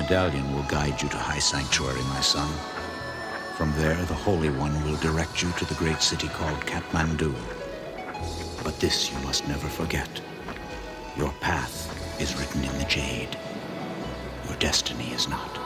medallion will guide you to High Sanctuary, my son. From there, the Holy One will direct you to the great city called Kathmandu. But this you must never forget. Your path is written in the jade. Your destiny is not.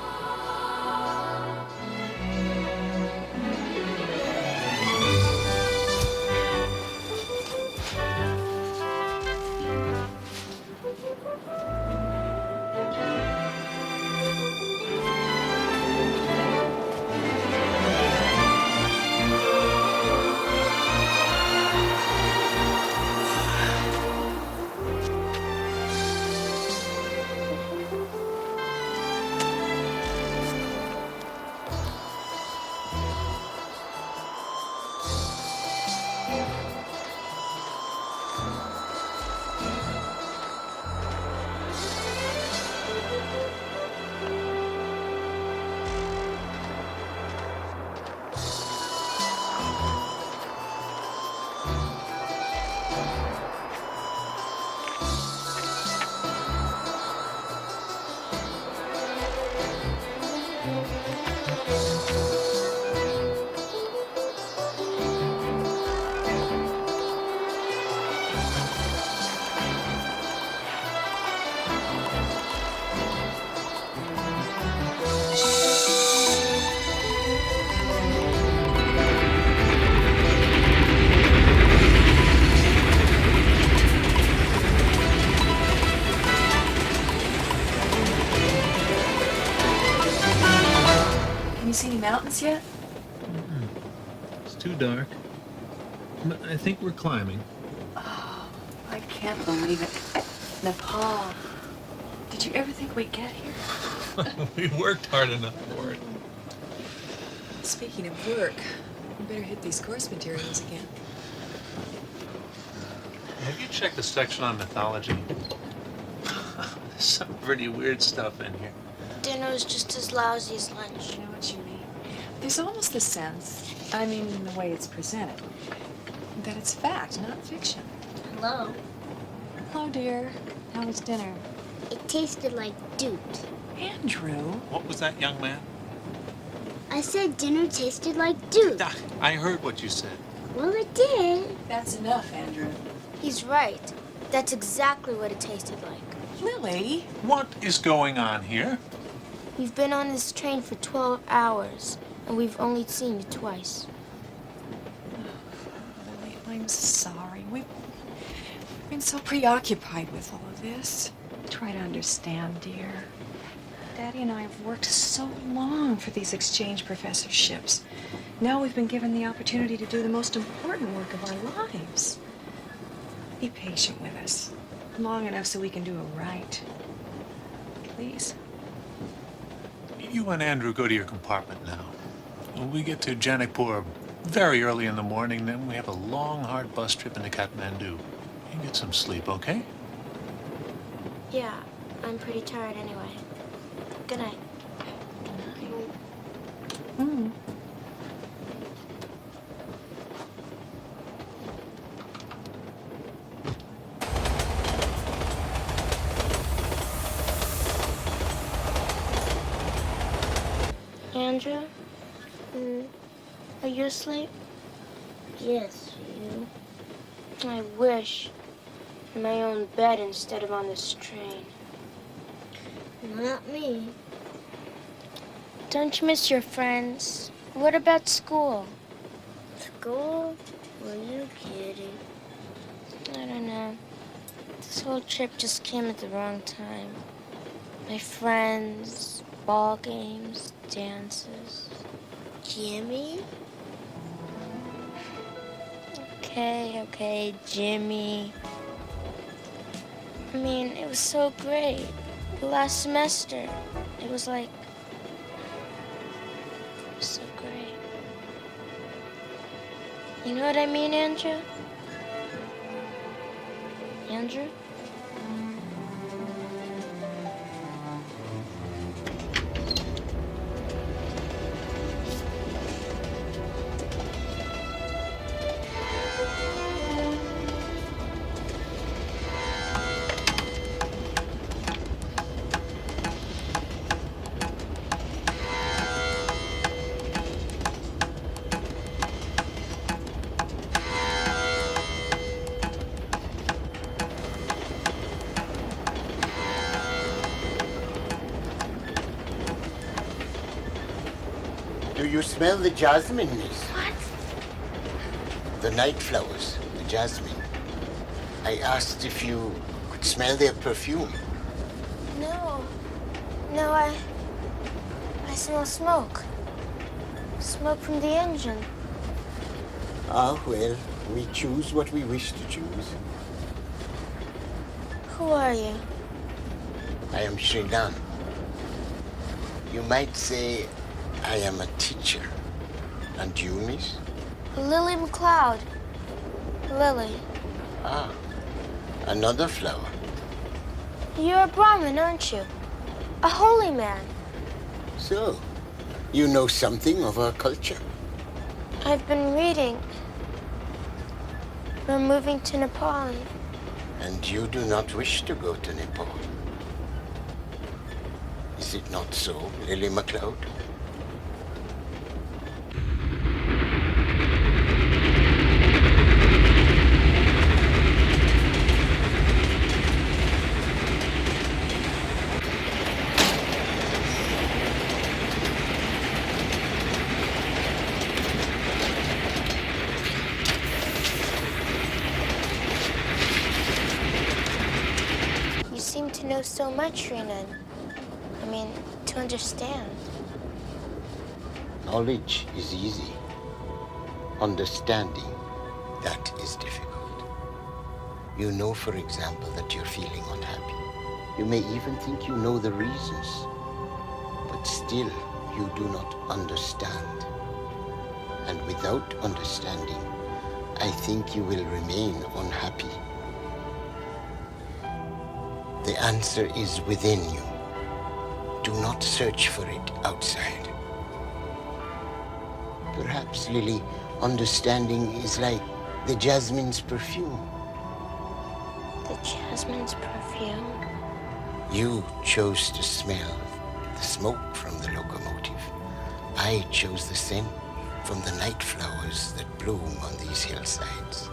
Have you seen any mountains yet? It's too dark. But I think we're climbing. Oh, I can't believe it. Nepal. Did you ever think we'd get here? We worked hard enough for it. Speaking of work, we better hit these course materials again. Have you checked the section on mythology? There's some pretty weird stuff in here. Dinner is just as lousy as lunch. I know what you mean. There's almost the sense, I mean the way it's presented, that it's fact, not fiction. Hello. Hello, dear. How was dinner? It tasted like doot. Andrew. What was that, young man? I said dinner tasted like doot. I heard what you said. Well, it did. That's enough, Andrew. He's right. That's exactly what it tasted like. Lily. What is going on here? We've been on this train for 12 hours, and we've only seen it twice. Lily, I'm sorry. We've been so preoccupied with all of this. Try to understand, dear. Daddy and I have worked so long for these exchange professorships. Now we've been given the opportunity to do the most important work of our lives. Be patient with us. Long enough so we can do it right. Please. You and Andrew go to your compartment now. We get to Janakpur very early in the morning, then we have a long, hard bus trip into Kathmandu. You get some sleep, okay? Yeah, I'm pretty tired anyway. Good night. Mm. Andrew? Are you asleep? Yes, you. I wish. In my own bed instead of on this train. Not me. Don't you miss your friends? What about school? School? Were you kidding? I don't know. This whole trip just came at the wrong time. My friends, ball games, dances. Jimmy? Okay, Jimmy. I mean, it was so great. The last semester, it was like... It was so great. You know what I mean, Andrew? Andrew? Do you smell the jasmine, miss? What? The night flowers, the jasmine. I asked if you could smell their perfume. No. No, I smell smoke. Smoke from the engine. Ah, well, we choose what we wish to choose. Who are you? I am Srinan. You might say I am a teacher. And you, miss? Lily McLeod. Lily. Ah, another flower. You're a Brahmin, aren't you? A holy man. So, you know something of our culture. I've been reading. We're moving to Nepal. And you do not wish to go to Nepal. Is it not so, Lily MacLeod? You seem to know so much, Renan. I mean, to understand. Knowledge is easy. Understanding, that is difficult. You know, for example, that you're feeling unhappy. You may even think you know the reasons, but still you do not understand. And without understanding, I think you will remain unhappy. The answer is within you. Do not search for it outside. Perhaps, Lily, understanding is like the jasmine's perfume. The jasmine's perfume? You chose to smell the smoke from the locomotive. I chose the scent from the night flowers that bloom on these hillsides.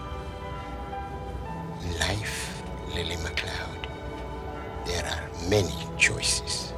In life, Lily MacLeod, there are many choices.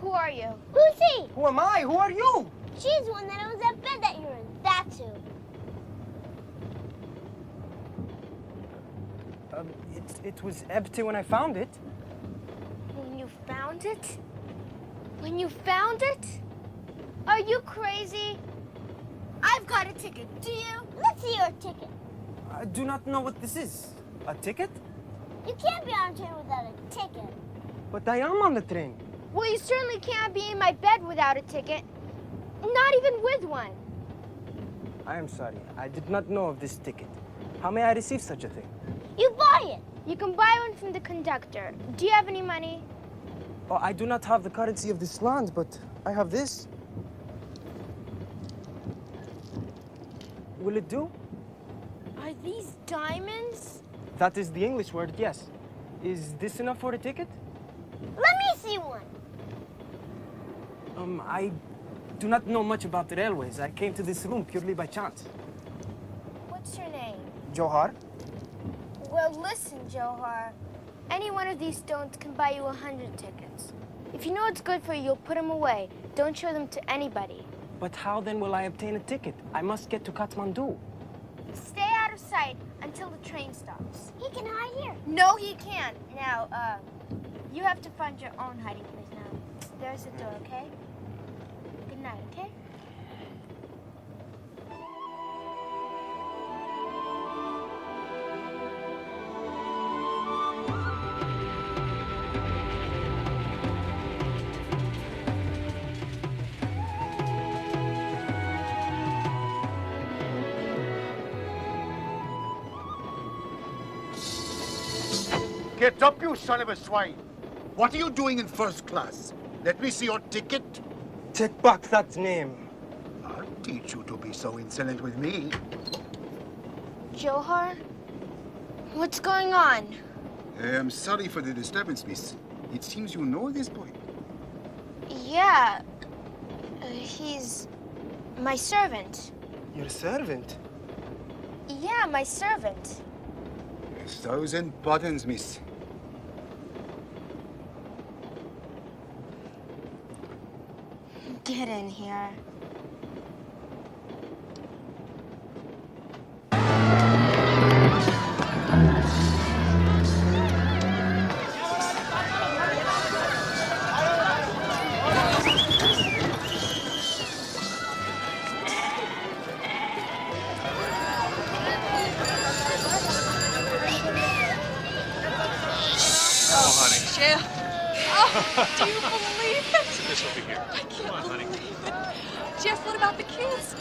Who are you? Who's he? Who am I? Who are you? She's the one that owns that bed that you're in. That's who. It was empty when I found it. When you found it? When you found it? Are you crazy? I've got a ticket. Do you? Let's see your ticket. I do not know what this is. A ticket? You can't be on a train without a ticket. But I am on the train. Well, you certainly can't be in my bed without a ticket. Not even with one. I am sorry. I did not know of this ticket. How may I receive such a thing? You buy it. You can buy one from the conductor. Do you have any money? Oh, I do not have the currency of this land, but I have this. Will it do? Are these diamonds? That is the English word, yes. Is this enough for a ticket? Let me see one. I do not know much about the railways. I came to this room purely by chance. What's your name? Johar? Well, listen, Johar. Any one of these stones can buy you 100 tickets. If you know it's good for you, you'll put them away. Don't show them to anybody. But how then will I obtain a ticket? I must get to Kathmandu. Stay out of sight until the train stops. He can hide here. No, he can't. Now, you have to find your own hiding place now. There's the door, okay? Good night, okay? Get up, you son of a swine! What are you doing in first class? Let me see your ticket. Take back that name. I'll teach you to be so insolent with me. Johar? What's going on? I'm sorry for the disturbance, miss. It seems you know this boy. Yeah. He's my servant. Your servant? Yeah, my servant. 1,000 buttons, miss. Get in here. Jeff. Oh, do you believe it? This over here. I can't believe it. Jeff, what about the kids?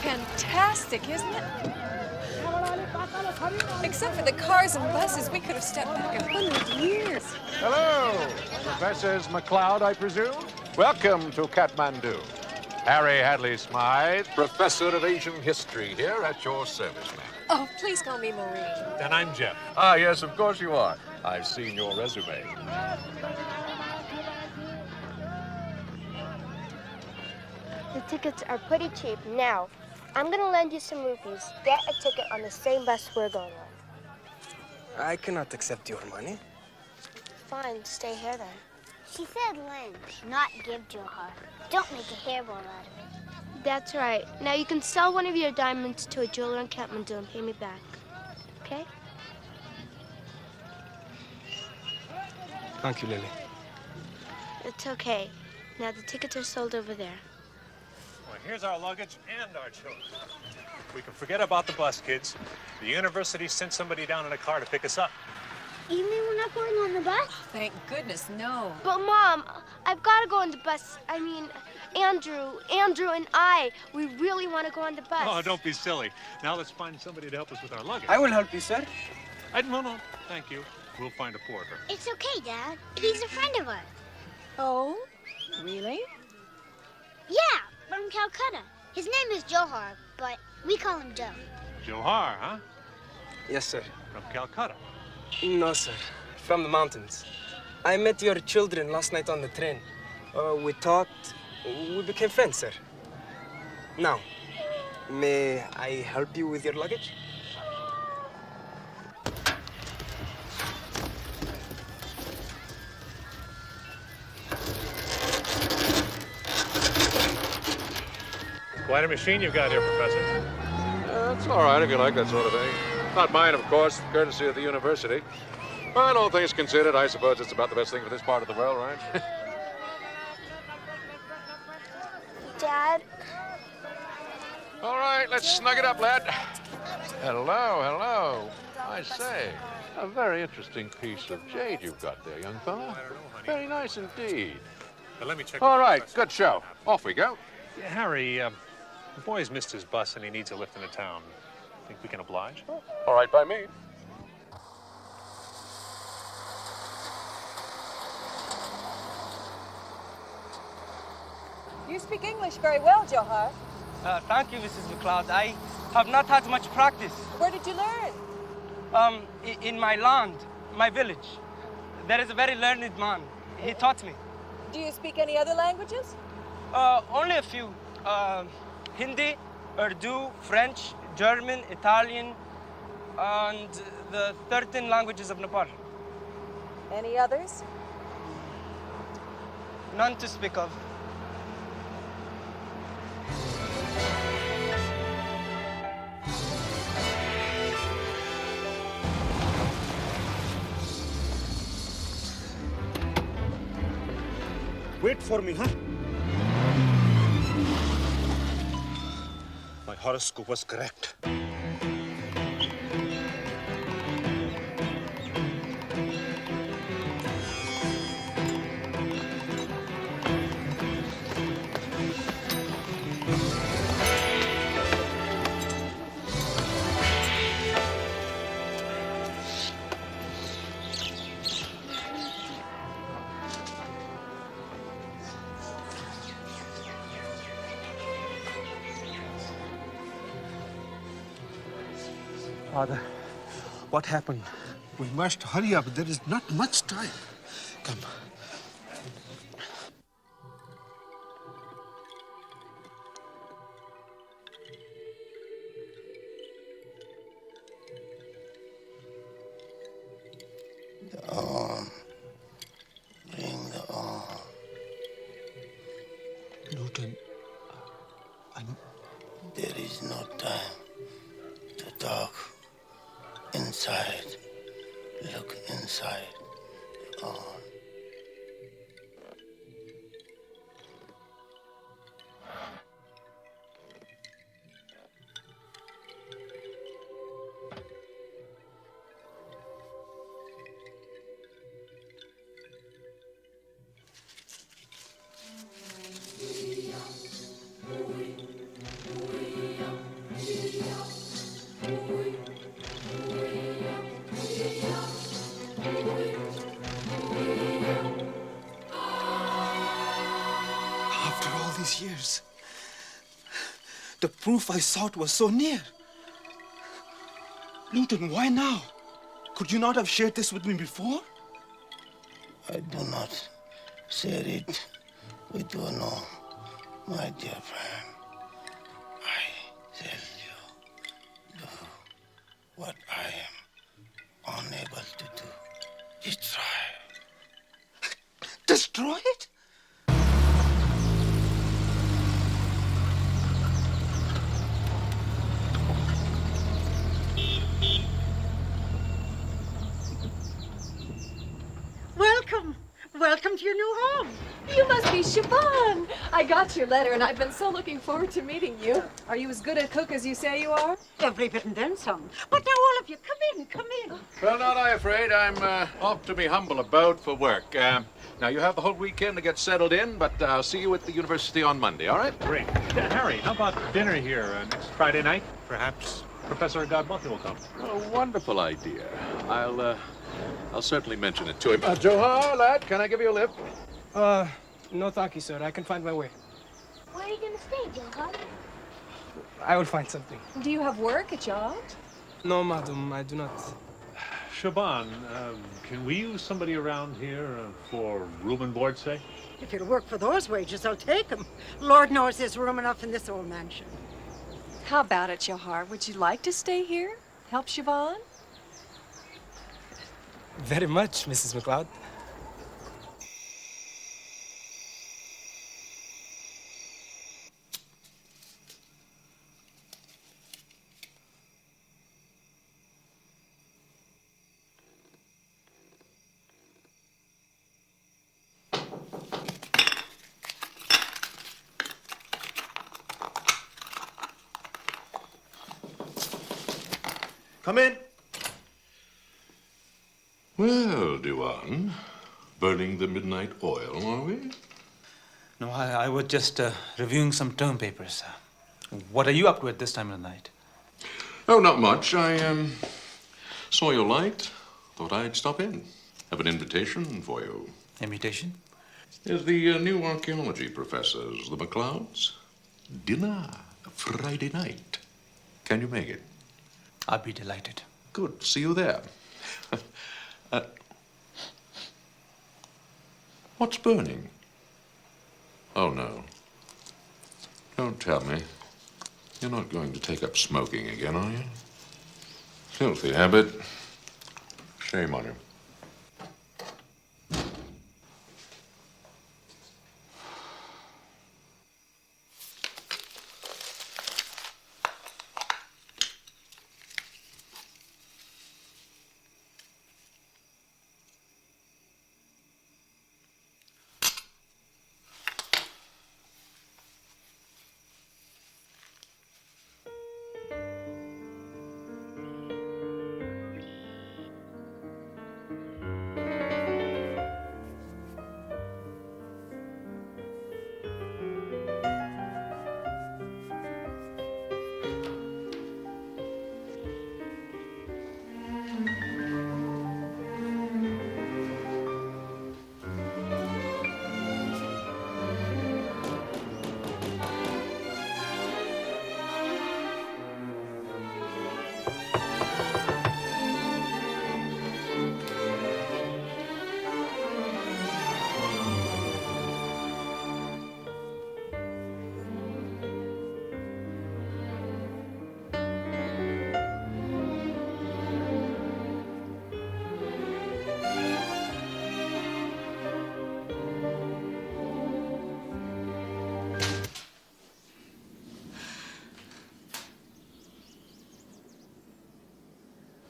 Fantastic, isn't it? Except for the cars and buses, we could have stepped back 100 years. Hello, Professors McLeod, I presume? Welcome to Kathmandu. Harry Hadley Smythe, Professor of Asian History, here at your service, ma'am. Oh, please call me Maureen. And I'm Jeff. Ah, yes, of course you are. I've seen your resume. The tickets are pretty cheap. Now, I'm gonna lend you some rupees. Get a ticket on the same bus we're going on. I cannot accept your money. Fine, stay here then. She said lend, not give Johar. Don't make a hairball out of it. That's right. Now you can sell one of your diamonds to a jeweler in Kathmandu and pay me back. Okay? Thank you, Lily. It's okay. Now the tickets are sold over there. Well, here's our luggage and our children. We can forget about the bus, kids. The university sent somebody down in a car to pick us up. You mean we're not going on the bus? Thank goodness, no. But Mom, I've got to go on the bus. I mean, Andrew and I, we really want to go on the bus. Oh, don't be silly. Now let's find somebody to help us with our luggage. I will help you, sir. No, thank you. We'll find a porter. It's okay, Dad. He's a friend of ours. Oh, really? Yeah, from Calcutta. His name is Johar, but we call him Joe. Johar, huh? Yes, sir. From Calcutta. No, sir. From the mountains. I met your children last night on the train. We talked. We became friends, sir. Now, may I help you with your luggage? Quite a machine you've got here, Professor. It's all right if you like that sort of thing. Not mine, of course, courtesy of the university. But all things considered, I suppose it's about the best thing for this part of the world, right? Dad? All right, let's snug it up, lad. Hello. I say, a very interesting piece of jade you've got there, young fella. I don't know, honey. Very nice indeed. But let me check. All with the right, professor. good show. Off we go. Yeah, Harry, the boy's missed his bus and he needs a lift into town. Think we can oblige? All right by me. You speak English very well, Johar. Thank you, Mrs. McLeod. I have not had much practice. Where did you learn? In my land, my village, there is a very learned man. he taught me. Do you speak any other languages? Only a few. Hindi, Urdu, French, German, Italian, and the 13 languages of Nepal. Any others? None to speak of. Wait for me, huh? My horoscope was correct. Father, what happened? We must hurry up. There is not much time. Come. The arm. Bring the arm. Newton, There is no time to talk. Inside. Look inside the arm. After all these years, the proof I sought was so near. Newton, why now? Could you not have shared this with me before? I do not share it with you, no, my dear friend. I tell you, do what I am unable to do. Destroy. Destroy it? Welcome. Welcome to your new home. You must be Siobhan. I got your letter, and I've been so looking forward to meeting you. Are you as good a cook as you say you are? Every bit and then some. But now all of you, come in, come in. Well, not I afraid. I'm off to be humble about for work. Now, you have the whole weekend to get settled in, but I'll see you at the university on Monday, all right? Great. Harry, how about dinner here next Friday night? Perhaps Professor Godmother will come. A wonderful idea. I'll certainly mention it to him. Johar, lad, can I give you a lift? No thank you, sir. I can find my way. Where are you going to stay, Johan? I will find something. Do you have work, a job? No, madam, I do not. Shaban, can we use somebody around here for room and board, say? If you'll work for those wages, I'll take them. Lord knows there's room enough in this old mansion. How about it, Johar? Would you like to stay here? Help Siobhan? Very much, Mrs. McLeod. Come in. Well, Diwan, burning the midnight oil, are we? No, I was just reviewing some term papers. What are you up to at this time of the night? Oh, not much. I saw your light. Thought I'd stop in. Have an invitation for you. Invitation? Is the new archaeology professors, the McLeods. Dinner, Friday night. Can you make it? I'll be delighted. Good. See you there. What's burning? Oh, no. Don't tell me. You're not going to take up smoking again, are you? Filthy habit. Shame on you.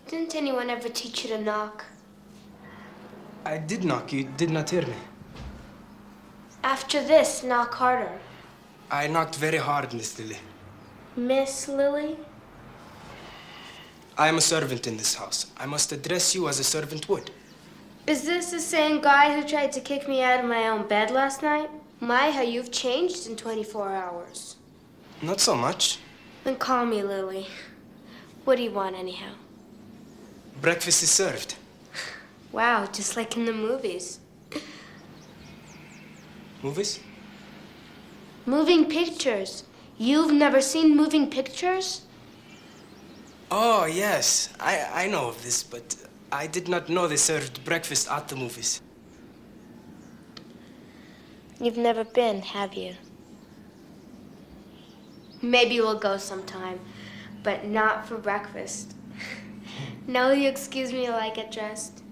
Didn't anyone ever teach you to knock? I did knock. You did not hear me. After this, knock harder. I knocked very hard, Miss Lily. Miss Lily? I am a servant in this house. I must address you as a servant would. Is this the same guy who tried to kick me out of my own bed last night? My, how you've changed in 24 hours. Not so much. Then call me Lily. What do you want anyhow? Breakfast is served. Wow, just like in the movies. Movies? Moving pictures. You've never seen moving pictures? Oh, yes. I know of this, but I did not know they served breakfast at the movies. You've never been, have you? Maybe we'll go sometime, but not for breakfast. Now will you excuse me while I get dressed?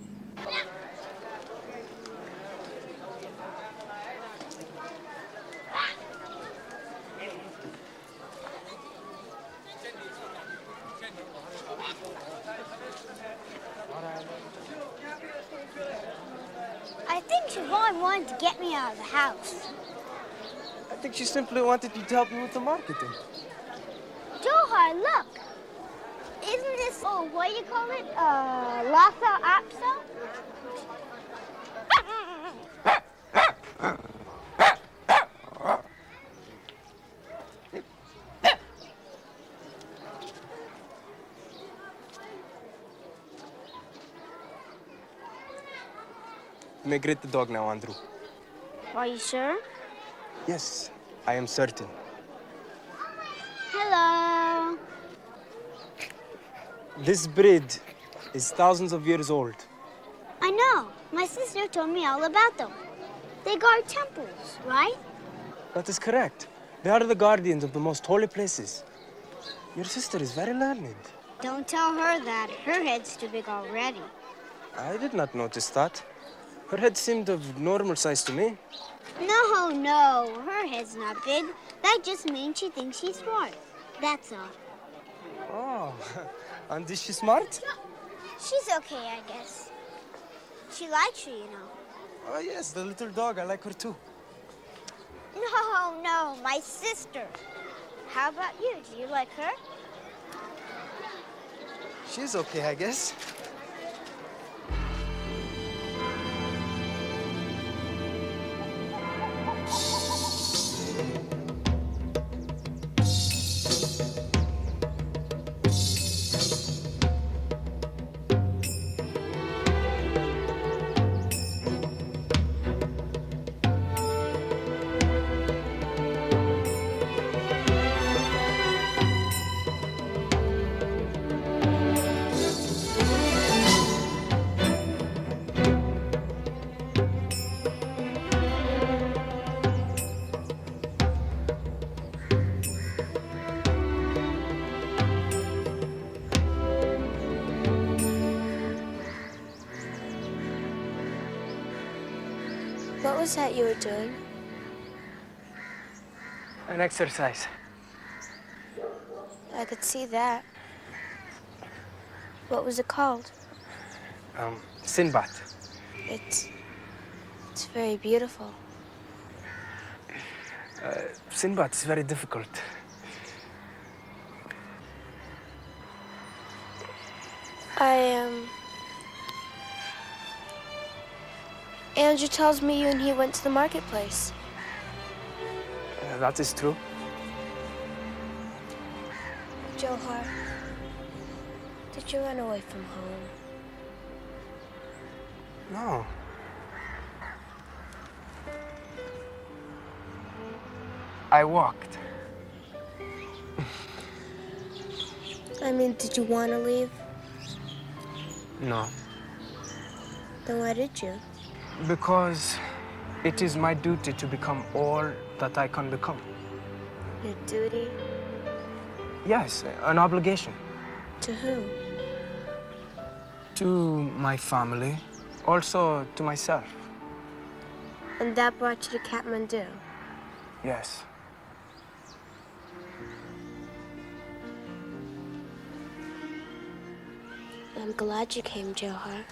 I think Siobhan wanted to get me out of the house. I think she simply wanted you to help me with the marketing. Johar, look! Isn't this, what do you call it? Lhasa Apso? You may greet the dog now, Andrew. Are you sure? Yes, I am certain. Hello. This breed is thousands of years old. I know. My sister told me all about them. They guard temples, right? That is correct. They are the guardians of the most holy places. Your sister is very learned. Don't tell her that. Her head's too big already. I did not notice that. Her head seemed of normal size to me. No. Her head's not big. That just means she thinks she's smart. That's all. Oh, and is she smart? She's okay, I guess. She likes you, you know. Oh, yes, the little dog. I like her too. No, my sister. How about you? Do you like her? She's okay, I guess. What was that you were doing? An exercise. I could see that. What was it called? Sinbad. It's very beautiful. Sinbad is very difficult. Andrew tells me you and he went to the marketplace. That is true. Johar, did you run away from home? No. I walked. I mean, did you want to leave? No. Then why did you? Because it is my duty to become all that I can become. Your duty? Yes, an obligation. To who? To my family, also to myself. And that brought you to Kathmandu? Yes. I'm glad you came, Johar.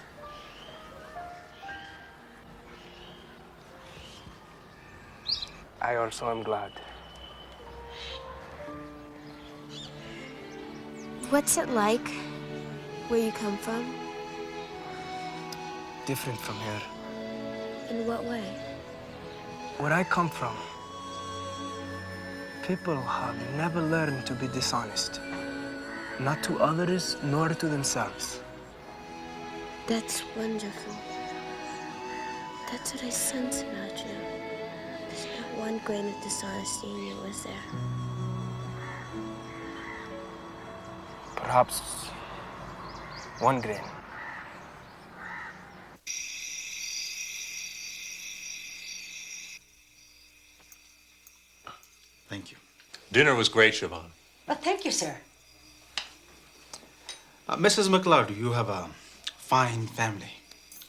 I also am glad. What's it like where you come from? Different from here. In what way? Where I come from, people have never learned to be dishonest. Not to others, nor to themselves. That's wonderful. That's what I sense about you. There's not one grain of dishonesty in you, is there? Perhaps one grain. Thank you. Dinner was great, Siobhan. Well, thank you, sir. Mrs. McLeod, you have a fine family.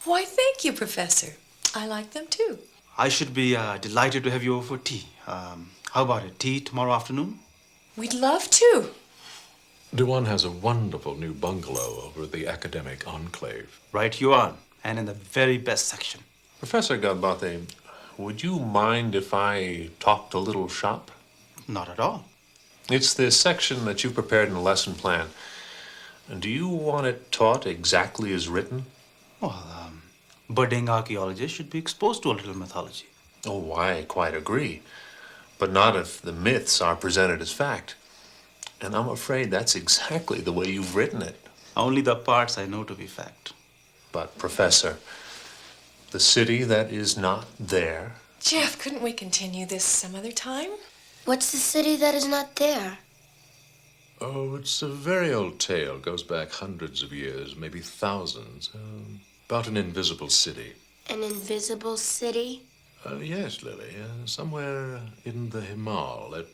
Why, thank you, Professor. I like them too. I should be delighted to have you over for tea. How about it? Tea tomorrow afternoon? We'd love to. Dewan has a wonderful new bungalow over the academic enclave. Right you are, and in the very best section. Professor Galbate, would you mind if I talked a little shop? Not at all. It's the section that you've prepared in the lesson plan. And do you want it taught exactly as written? Well, budding archaeologists should be exposed to a little mythology. Oh, I quite agree. But not if the myths are presented as fact. And I'm afraid that's exactly the way you've written it. Only the parts I know to be fact. But, Professor, the city that is not there... Jeff, couldn't we continue this some other time? What's the city that is not there? Oh, it's a very old tale. Goes back hundreds of years, maybe thousands. About an invisible city. An invisible city? Yes, Lily. Somewhere in the Himal.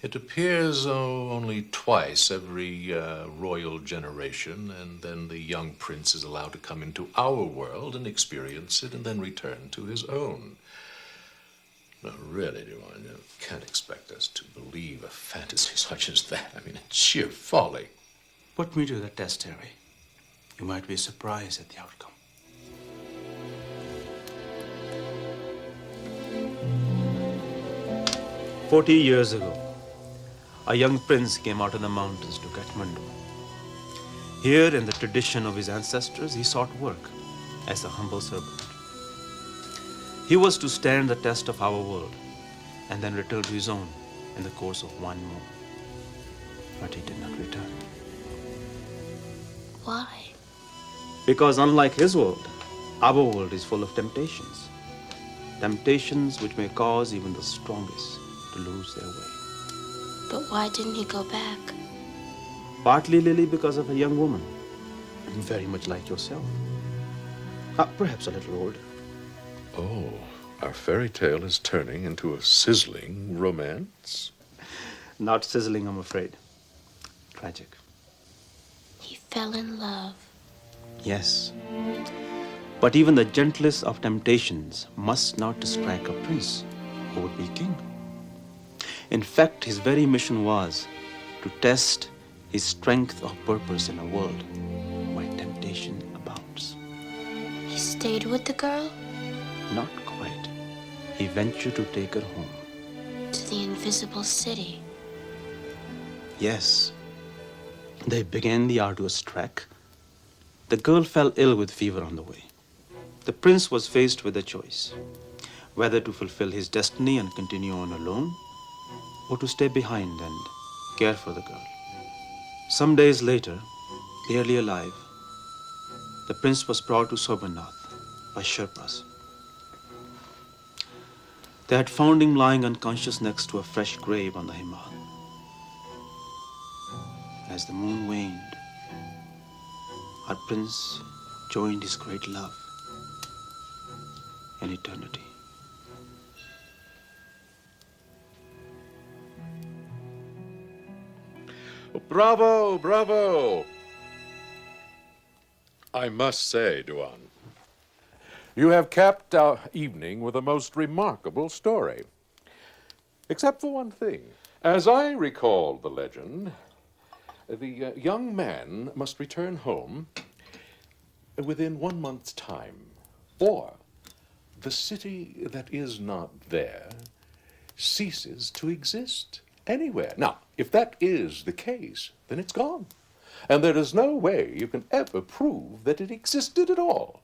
It appears only twice every royal generation, and then the young prince is allowed to come into our world and experience it, and then return to his own. No, really, Dewan, you can't expect us to believe a fantasy such as that. I mean, it's sheer folly. Put me to the test, Harry. You might be surprised at the outcome. "40 years ago, a young prince came out of the mountains to Kathmandu. Here, in the tradition of his ancestors, he sought work as a humble servant. He was to stand the test of our world and then return to his own in the course of one more. But he did not return. Why? Because unlike his world, our world is full of temptations. Temptations which may cause even the strongest to lose their way. But why didn't he go back? Partly, Lily, because of a young woman, very much like yourself. Perhaps a little older. Oh, our fairy tale is turning into a sizzling romance? Not sizzling, I'm afraid. Tragic. He fell in love. Yes. But even the gentlest of temptations must not distract a prince who would be king. In fact, his very mission was to test his strength of purpose in a world where temptation abounds. He stayed with the girl? Not quite. He ventured to take her home. To the invisible city. Yes. They began the arduous trek. The girl fell ill with fever on the way. The prince was faced with a choice, whether to fulfill his destiny and continue on alone, or to stay behind and care for the girl. Some days later, barely alive, the prince was brought to Sobernath by Sherpas. They had found him lying unconscious next to a fresh grave on the Himal. As the moon waned, our prince joined his great love in eternity. Bravo, bravo! I must say, Duan, you have capped our evening with a most remarkable story. Except for one thing. As I recall the legend, the young man must return home within 1 month's time, or the city that is not there ceases to exist anywhere. Now, if that is the case, then it's gone. And there is no way you can ever prove that it existed at all.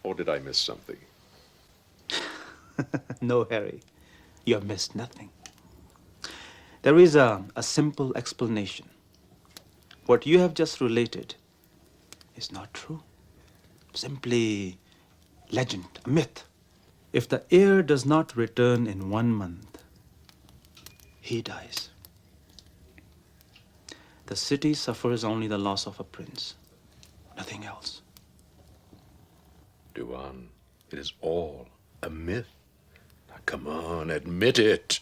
Or did I miss something? No, Harry, you have missed nothing. There is a simple explanation. What you have just related is not true. Simply legend, a myth. If the heir does not return in 1 month, he dies. The city suffers only the loss of a prince, nothing else. Duan, it is all a myth. Now, come on, admit it.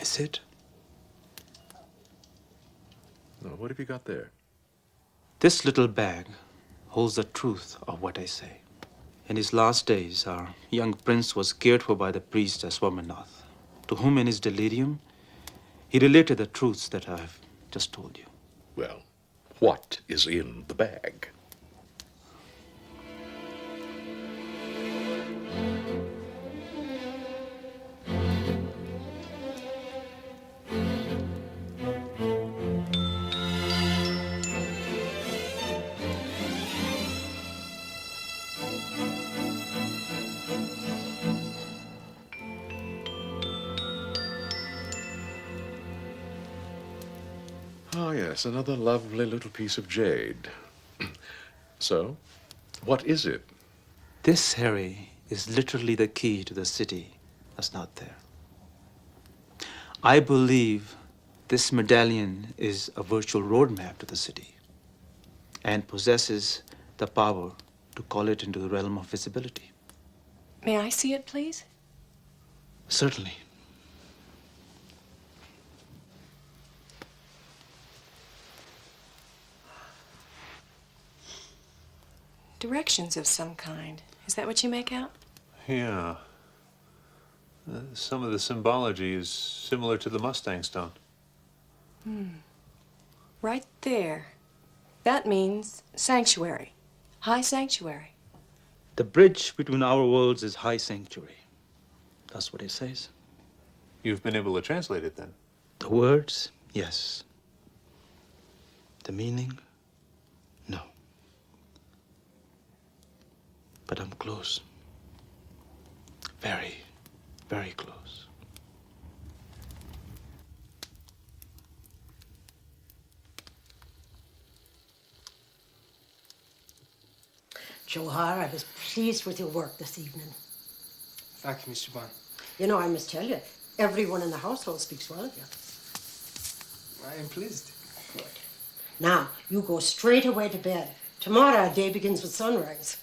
Is it? Now, what have you got there? This little bag holds the truth of what I say. In his last days, our young prince was cared for by the priest at Swaminath, to whom in his delirium, he related the truths that I have just told you. Well, what is in the bag? Oh, yes, another lovely little piece of jade. So, what is it? This, Harry, is literally the key to the city that's not there. I believe this medallion is a virtual roadmap to the city and possesses the power to call it into the realm of visibility. May I see it, please? Certainly. Directions of some kind. Is that what you make out? Yeah. Some of the symbology is similar to the Mustang stone. Right there. That means sanctuary. High sanctuary. The bridge between our worlds is high sanctuary. That's what it says. You've been able to translate it then? The words, yes. The meaning, no. But I'm close. Very, very close. Johar, I was pleased with your work this evening. Thank you, Mr. Bond. You know, I must tell you, everyone in the household speaks well of you. I am pleased. Good. Now, you go straight away to bed. Tomorrow, our day begins with sunrise.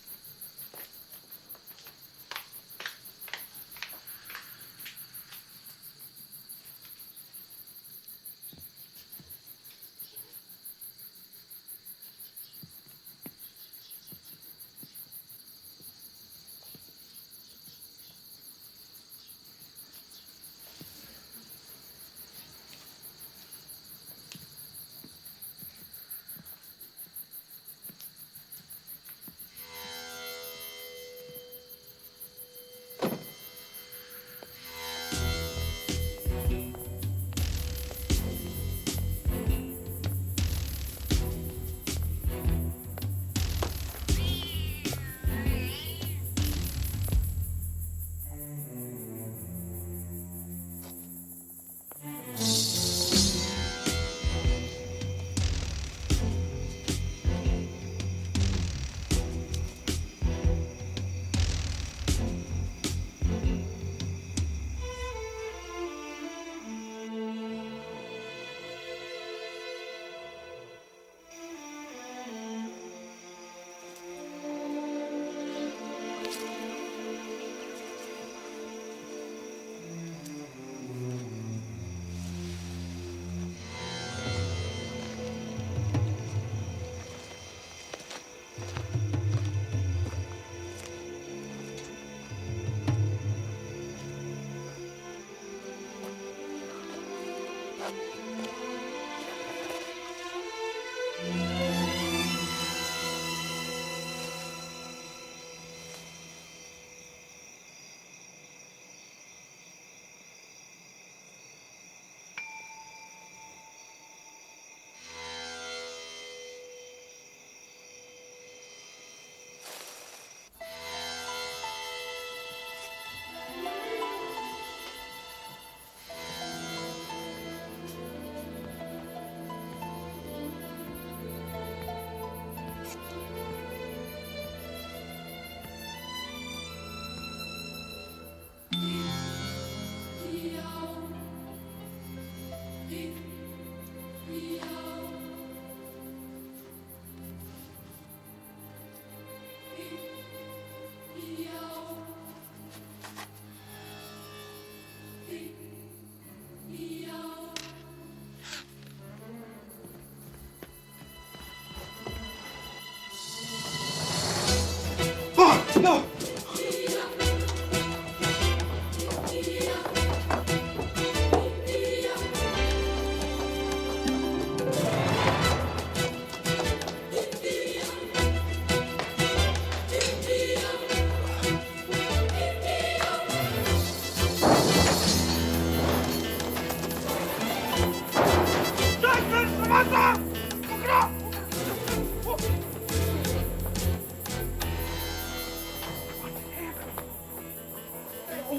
No!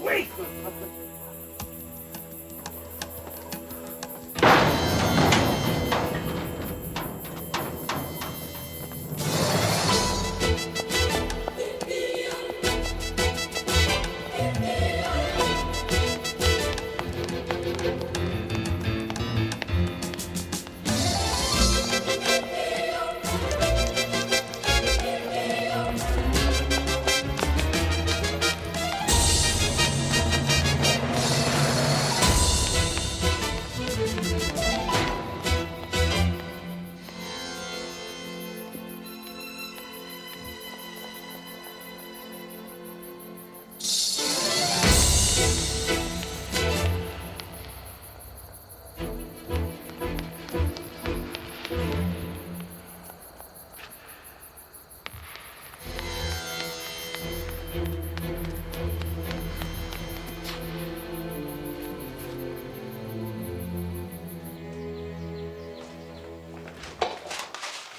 Wait!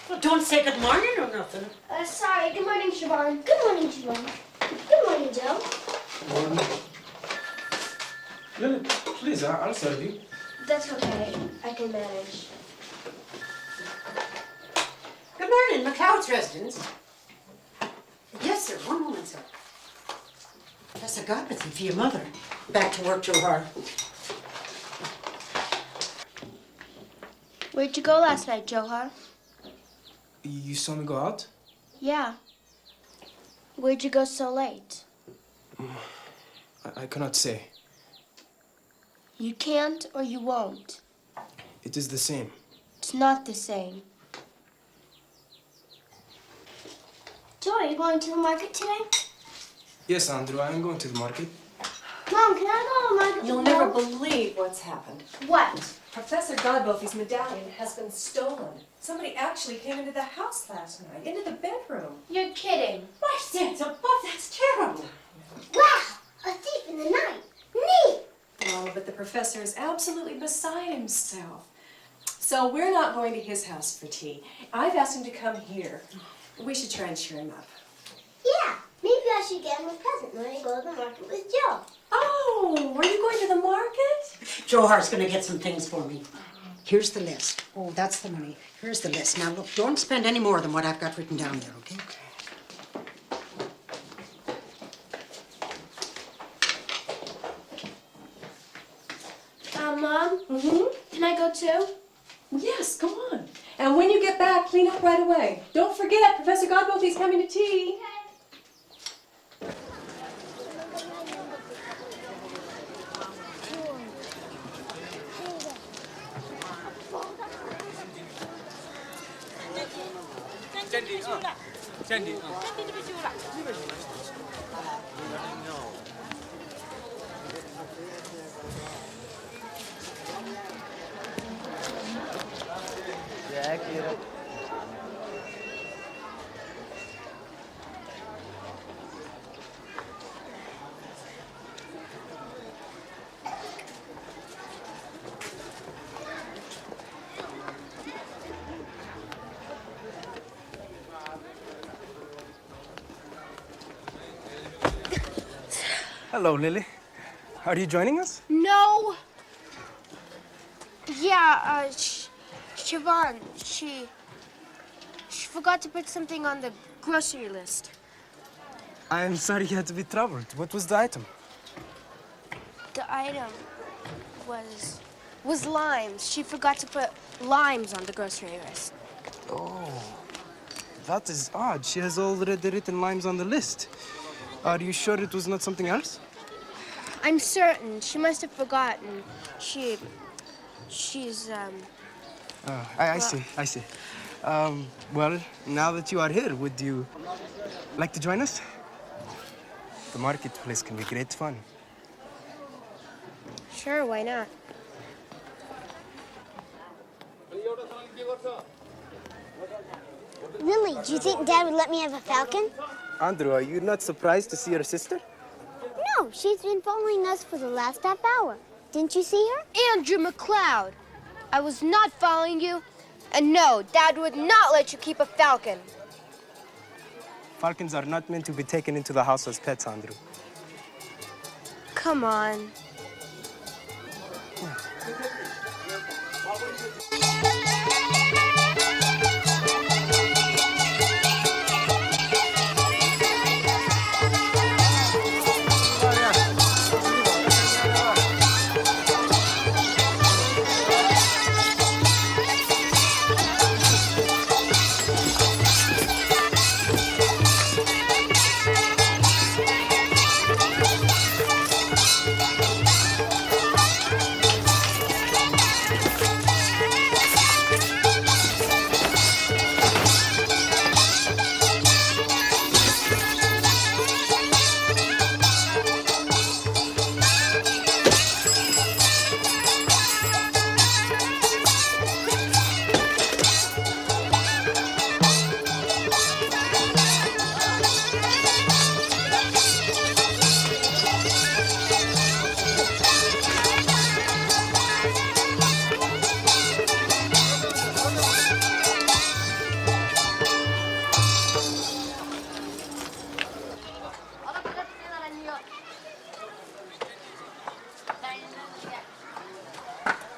Well, don't say good morning or nothing. Sorry. Good morning, Siobhan. Good morning, Siobhan. Good morning, Joe. Morning. Lily, please, I'll serve you. That's okay. I can manage. Good morning, McLeod's residence. Yes, sir. One moment, sir. Professor Godbothy for your mother. Back to work, Johar. Where'd you go last night, Johar? You saw me go out? Yeah. Where'd you go so late? I cannot say. You can't or you won't. It is the same. It's not the same. Joe, are you going to the market today? Yes, Andrew, I am going to the market. Mom, can I go to the market? You'll with never Joe? believe what's happened. What? Professor Godbothy's medallion has been stolen. Somebody actually came into the house last night, into the bedroom. You're kidding. My sense above, that's terrible. Wow! A thief in the night. Neat! Oh, but the professor is absolutely beside himself. So we're not going to his house for tea. I've asked him to come here. We should try and cheer him up. Yeah. Maybe I should get him a present when I go to the market with Joe. Oh, are you going to the market? Johar's gonna get some things for me. Here's the list. Oh, that's the money. Here's the list. Now, look, don't spend any more than what I've got written down there, okay? Mom? Can I go too? Yes, go on. And when you get back, clean up right away. Don't forget, Professor Godbothy's coming to tea. Hello, Lily. Are you joining us? No. Yeah, Siobhan, she forgot to put something on the grocery list. I am sorry you had to be troubled. What was the item? The item was limes. She forgot to put limes on the grocery list. Oh, that is odd. She has already written limes on the list. Are you sure it was not something else? I'm certain. She must have forgotten. She's, I see. Well, now that you are here, would you like to join us? the marketplace can be great fun. Sure, why not? Lily, do you think Dad would let me have a falcon? Andrew, are you not surprised to see your sister? No, she's been following us for the last half hour. Didn't you see her? Andrew McLeod, I was not following you. And no, Dad would not let you keep a falcon. Falcons are not meant to be taken into the house as pets, Andrew. Come on.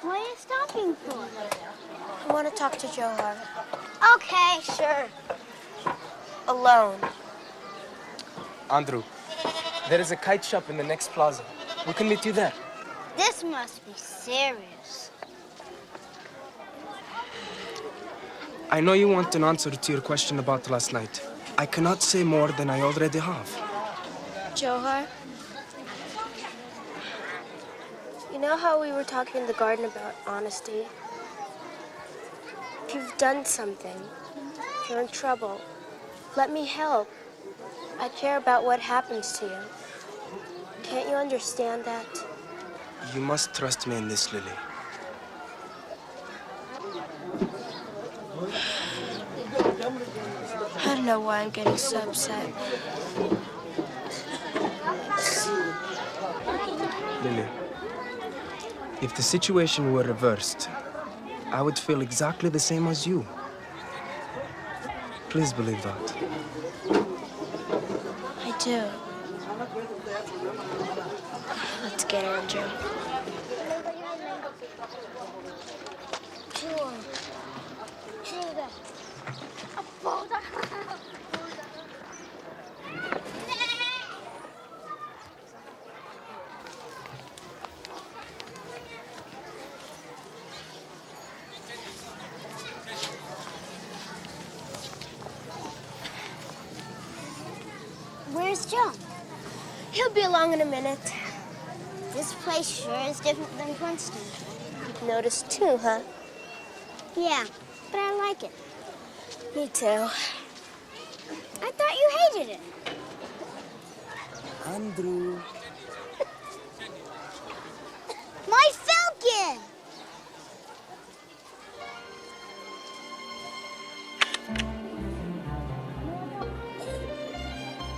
What are you stopping for? I want to talk to Johar. Okay, sure. Alone. Andrew, there is a kite shop in the next plaza. We can meet you there. This must be serious. I know you want an answer to your question about last night. I cannot say more than I already have. Johar, you know how we were talking in the garden about honesty? If you've done something, if you're in trouble, let me help. I care about what happens to you. Can't you understand that? You must trust me in this, Lily. I don't know why I'm getting so upset. Lily, if the situation were reversed, I would feel exactly the same as you. Please believe that. I do. Let's get Andrew. Where's John? He'll be along in a minute. This place sure is different than Princeton. You've noticed too, huh? Yeah, but I like it. Me too. I thought you hated it. Andrew. My falcon!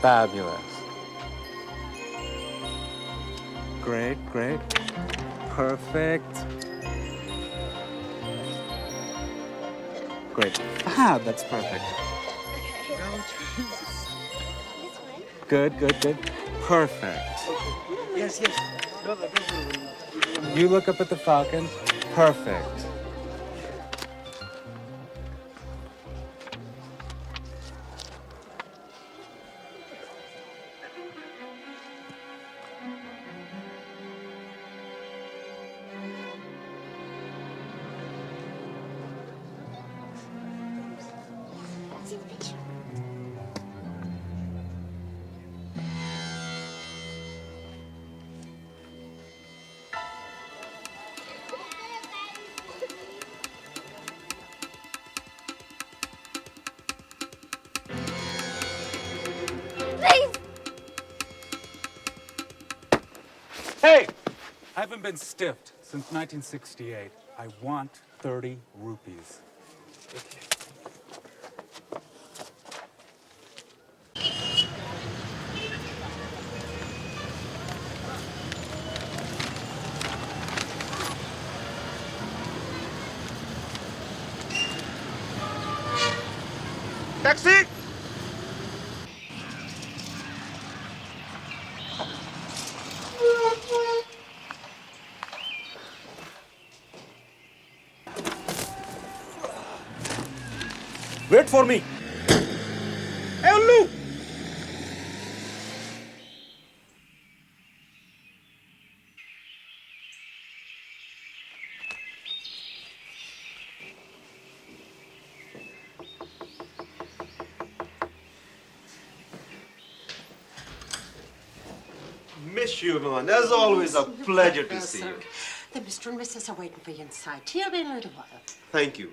Fabulous. Great, great. Perfect. Great. Ah, that's perfect. Good, good, good. Perfect. Yes, yes. You look up at the falcon. Perfect. haven't been stiffed since 1968. I want 30 rupees. Taxi! Wait for me. Hey, Ullu! Miss you, man. As always, a pleasure to see you. The Mr. and Mrs. are waiting for you inside. He'll be in a little while. Thank you.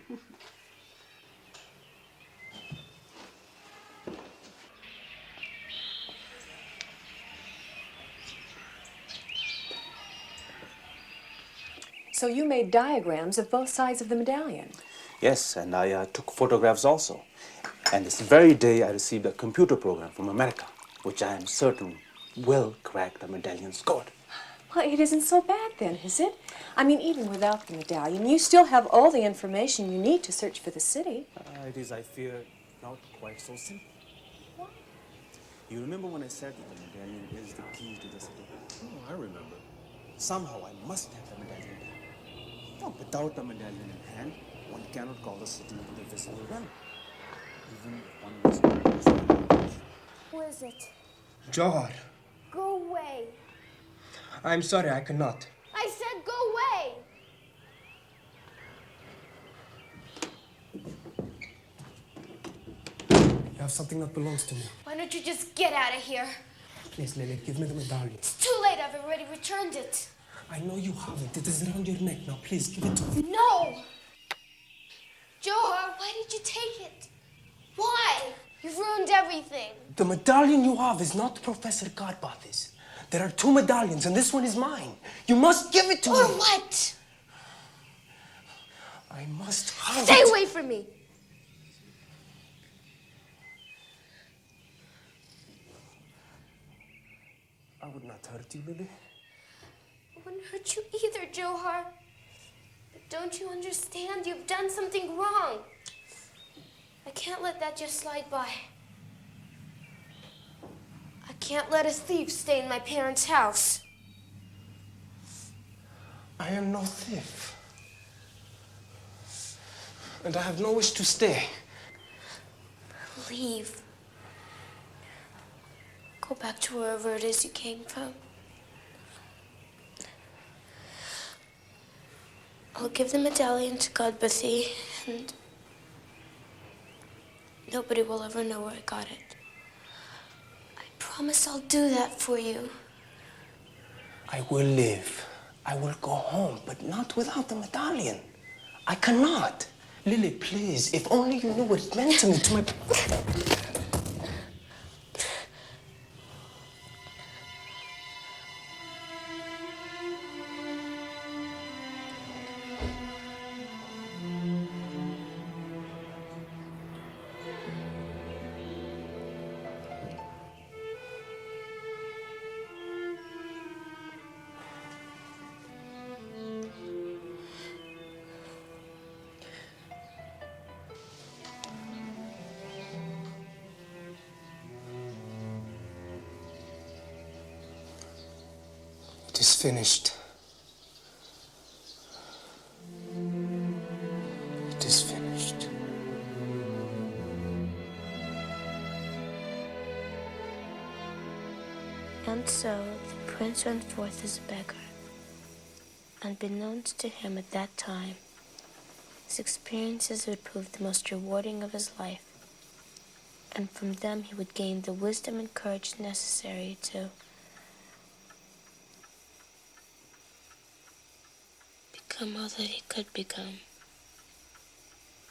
So you made diagrams of both sides of the medallion? Yes, and I took photographs also. And this very day I received a computer program from America, which I am certain will crack the medallion's code. Well, it isn't so bad then, is it? I mean, even without the medallion, you still have all the information you need to search for the city. It is, I fear, not quite so simple. What? You remember when I said that the medallion is the key to the city? Oh, I remember. Somehow I must have the medallion back. No, without the medallion in hand, one cannot call the city in the visible realm. Even if one was not use Who is it? Johar, Go away. I'm sorry, I cannot. I said go away. You have something that belongs to me. Why don't you just get out of here? Please, Lily, give me the medallion. It's too late. I've already returned it. I know you haven't. It is around your neck. Now, please, give it to me. No! Johar, why did you take it? Why? You've ruined everything. The medallion you have is not Professor Karpathy's. There are two medallions, and this one is mine. You must give it to me. Or what? I must have Stay it. away from me. I would not hurt you, Lily. I wouldn't hurt you either, Johar. But don't you understand? You've done something wrong. I can't let that just slide by. I can't let a thief stay in my parents' house. I am no thief. And I have no wish to stay. Leave. Go back to wherever it is you came from. I'll give the medallion to Godbathy, and nobody will ever know where I got it. I promise I'll do that for you. I will live. I will go home, but not without the medallion. I cannot. Lily, please, if only you knew what it meant to me, to my... It is finished. It is finished. And so the prince went forth as a beggar. Unbeknownst to him at that time, his experiences would prove the most rewarding of his life, and from them he would gain the wisdom and courage necessary to become all that he could become.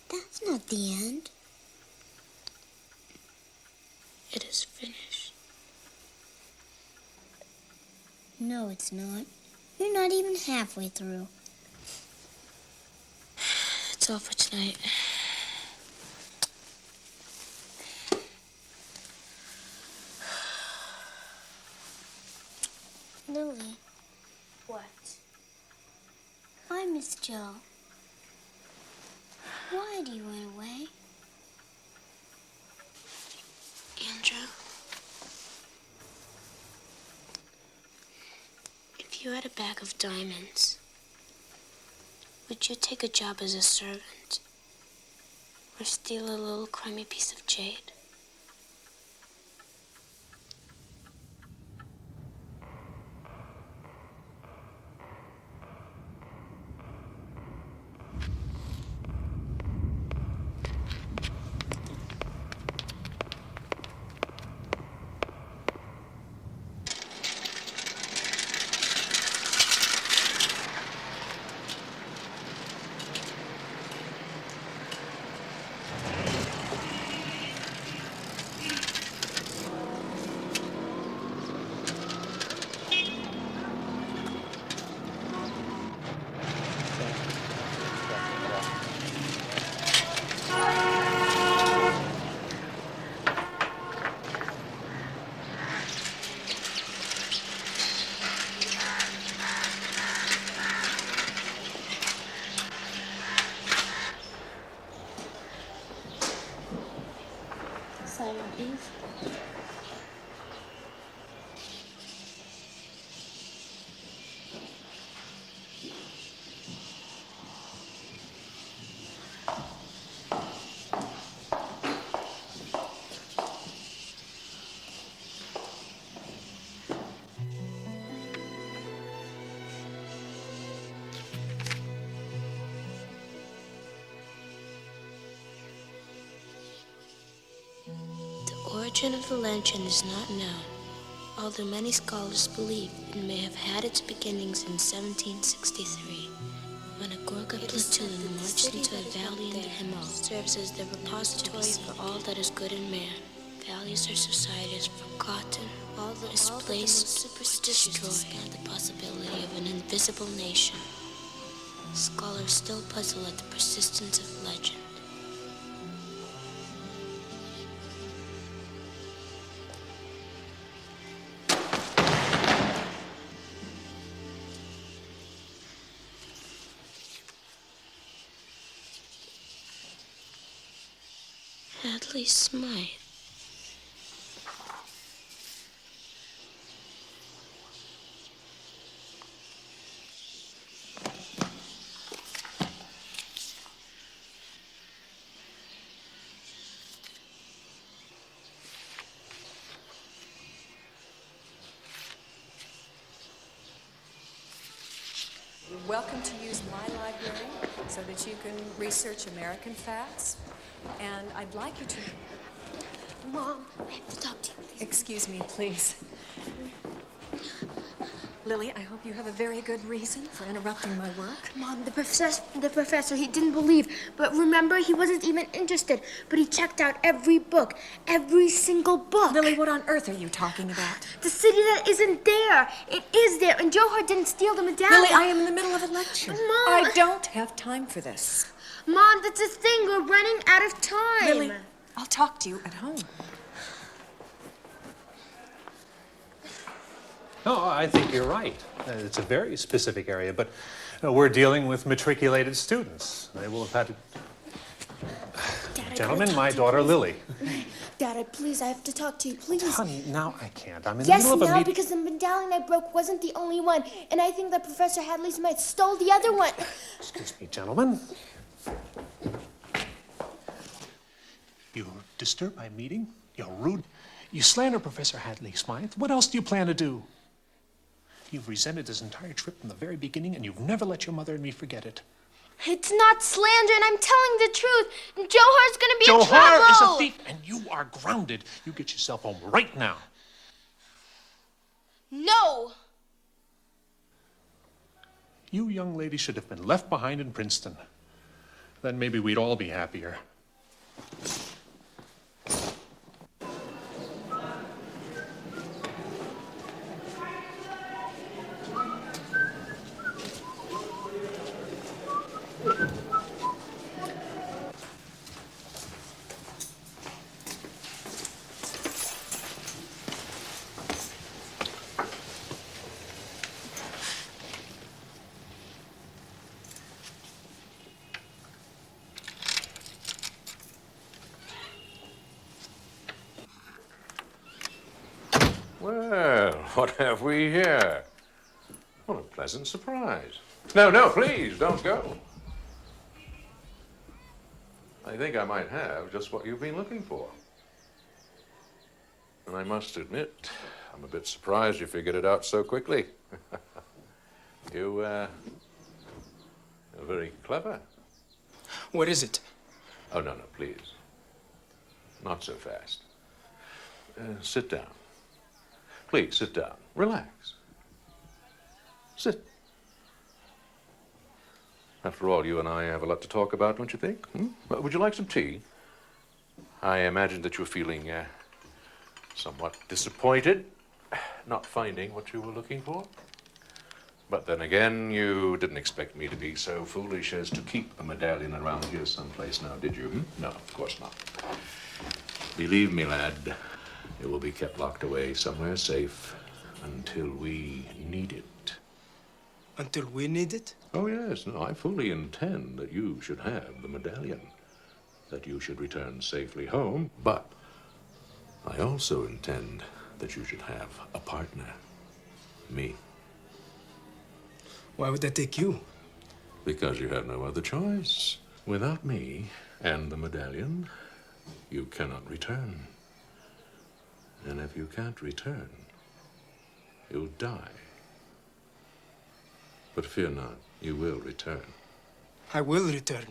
That's not the end. It is finished. No, it's not. You're not even halfway through. It's all for tonight. Lily. What? Why, Miss Joe? Why do you run away? Andrew, if you had a bag of diamonds, would you take a job as a servant or steal a little crummy piece of jade? Siren Eve. The origin of the legend is not known, although many scholars believe it may have had its beginnings in 1763, when a Gorga platoon marched into a valley in the Himalayas, serves as the repository for all that is good in man. Values or societies forgotten, all that is placed, destroyed, and the possibility of an invisible nation. Scholars still puzzle at the persistence of legend. Hadley Smythe. You're welcome to use my library so that you can research American facts. And I'd like you to... Mom, I have to talk to you. Excuse me, please. Lily, I hope you have a very good reason for interrupting my work. Mom, the professor, he didn't believe. But remember, he wasn't even interested. But he checked out every book, every single book. Lily, what on earth are you talking about? The city that isn't there. It is there, and Johar didn't steal the medallion. Lily, I am in the middle of a lecture. Mom. I don't have time for this. Mom, that's a thing. We're running out of time. Lily, I'll talk to you at home. No, I think you're right. It's a very specific area, but we're dealing with matriculated students. They will have had to... Gentlemen, my daughter, Lily. Dad, please, I have to talk to you, please. Honey, now I can't. I'm in Yes, the middle of a now, meeting. because the medallion I broke wasn't the only one. And I think that Professor Hadley Smythe stole the other one. Excuse me, gentlemen. You disturb my meeting? You're rude. You slander Professor Hadley Smythe. What else do you plan to do? You've resented this entire trip from the very beginning, and you've never let your mother and me forget it. It's not slander, and I'm telling the truth. Johar's gonna be in trouble. Johar is a thief, and you are grounded. You get yourself home right now. No. You young ladies should have been left behind in Princeton. Then maybe we'd all be happier. Well, what have we here? What a pleasant surprise. No, no, please, don't go. I think I might have just what you've been looking for. And I must admit, I'm a bit surprised you figured it out so quickly. You're very clever. What is it? Oh, no, please. Not so fast. Sit down. Please, sit down. Relax. Sit. After all, you and I have a lot to talk about, don't you think? Would you like some tea? I imagine that you're feeling somewhat disappointed, not finding what you were looking for. But then again, you didn't expect me to be so foolish as to keep a medallion around here someplace now, did you? No, of course not. Believe me, lad, it will be kept locked away somewhere safe until we need it. Until we need it? Oh, yes. No, I fully intend that you should have the medallion, that you should return safely home, but I also intend that you should have a partner, me. Why would that take you? Because you have no other choice. Without me and the medallion, you cannot return. And if you can't return, you'll die. But fear not, you will return. I will return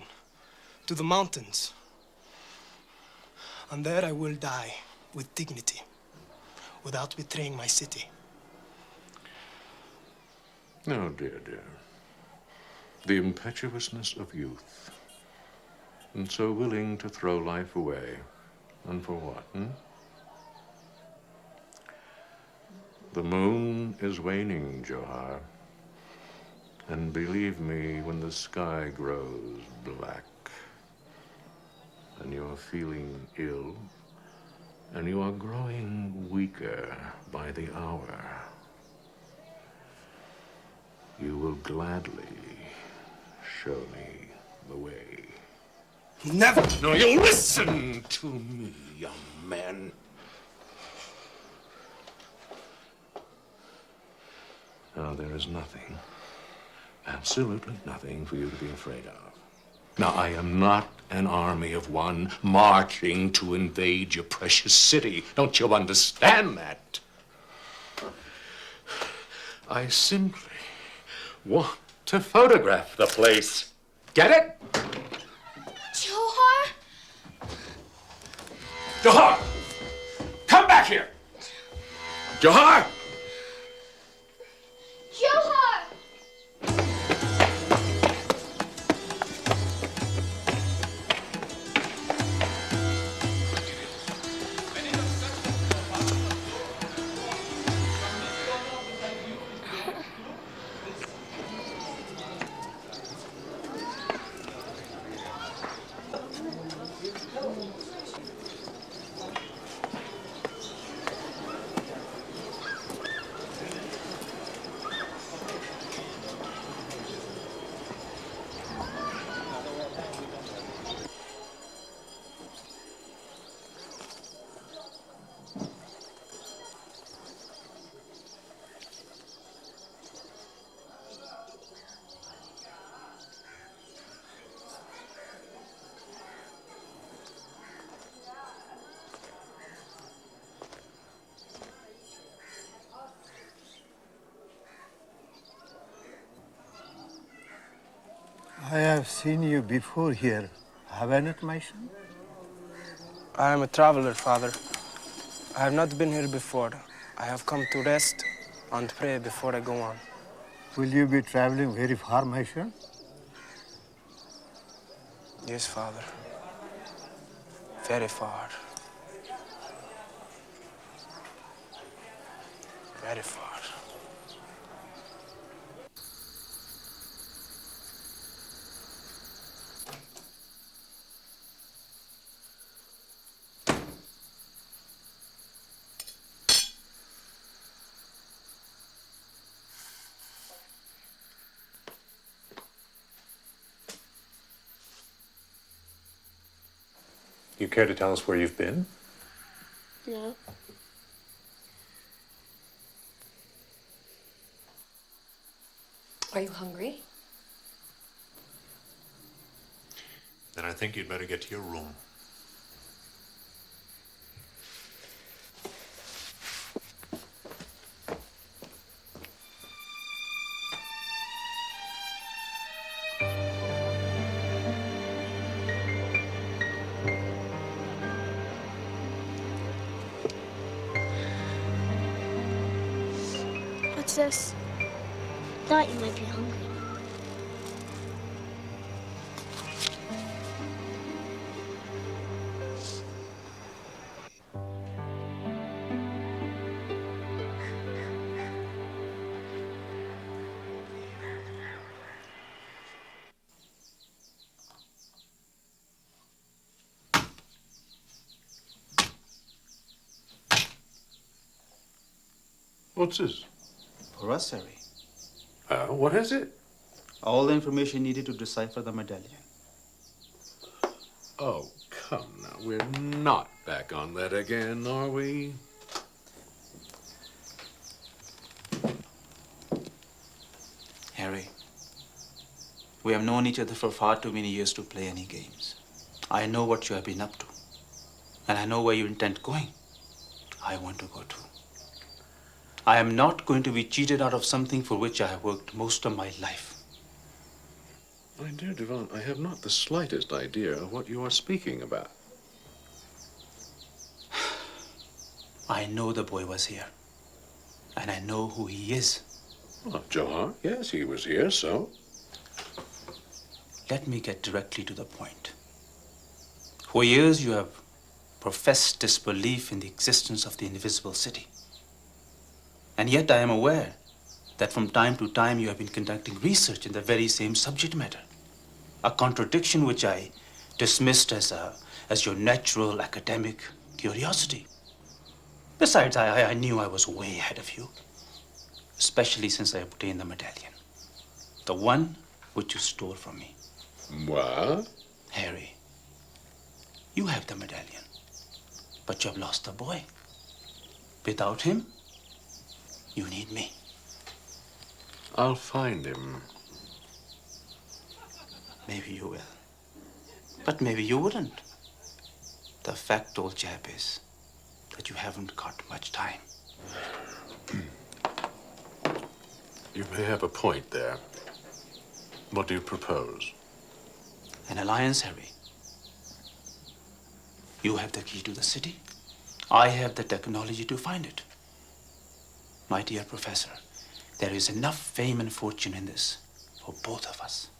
to the mountains. And there I will die with dignity, without betraying my city. No, dear. The impetuousness of youth, and so willing to throw life away. And for what, The moon is waning, Johar. And believe me, when the sky grows black, and you're feeling ill, and you are growing weaker by the hour, you will gladly show me the way. Never! No, you listen to me, young man. Now, there is nothing, absolutely nothing for you to be afraid of. Now, I am not an army of one marching to invade your precious city. Don't you understand that? I simply want to photograph the place. Get it? Johar? Johar! Come back here! Johar! Johar! I have seen you before here. Have I not, my son? I am a traveler, Father. I have not been here before. I have come to rest and pray before I go on. Will you be traveling very far, my son? Yes, Father. Very far. Very far. You care to tell us where you've been? No. Are you hungry? Then I think you'd better get to your room. What's this? Thought you might be hungry. What's this? For us, Harry. What is it? All the information needed to decipher the medallion. Oh, come now. We're not back on that again, are we? Harry, we have known each other for far too many years to play any games. I know what you have been up to, and I know where you intend going. I want to go too. I am not going to be cheated out of something for which I have worked most of my life. My dear Devon, I have not the slightest idea of what you are speaking about. I know the boy was here, and I know who he is. Well, Johar, yes, he was here, so? Let me get directly to the point. For years you have professed disbelief in the existence of the invisible city. And yet I am aware that from time to time you have been conducting research in the very same subject matter. A contradiction which I dismissed as your natural academic curiosity. Besides, I knew I was way ahead of you, especially since I obtained the medallion. The one which you stole from me. What? Harry, you have the medallion, but you have lost the boy. Without him, you need me. I'll find him. Maybe you will. But maybe you wouldn't. The fact, old chap, is that you haven't got much time. You may have a point there. What do you propose? An alliance, Harry. You have the key to the city. I have the technology to find it. My dear Professor, there is enough fame and fortune in this for both of us.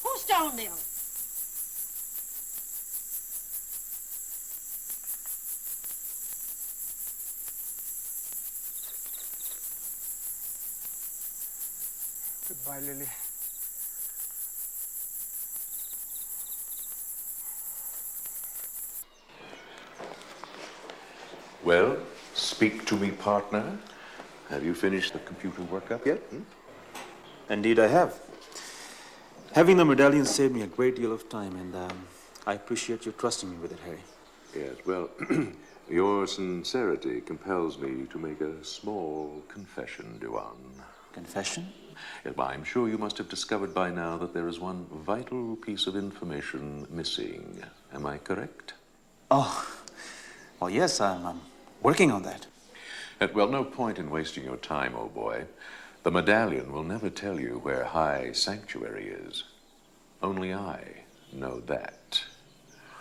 Who's down there? Goodbye, Lily. Well, speak to me, partner. Have you finished the computer workup yet? Indeed, I have. Having the medallion saved me a great deal of time, and I appreciate you trusting me with it, Harry. Yes, well, your sincerity compels me to make a small confession, Dewan. Confession? Yes, well, I'm sure you must have discovered by now that there is one vital piece of information missing. Am I correct? Oh, well, yes, I'm working on that. Well, no point in wasting your time, old boy. The medallion will never tell you where High Sanctuary is. Only I know that.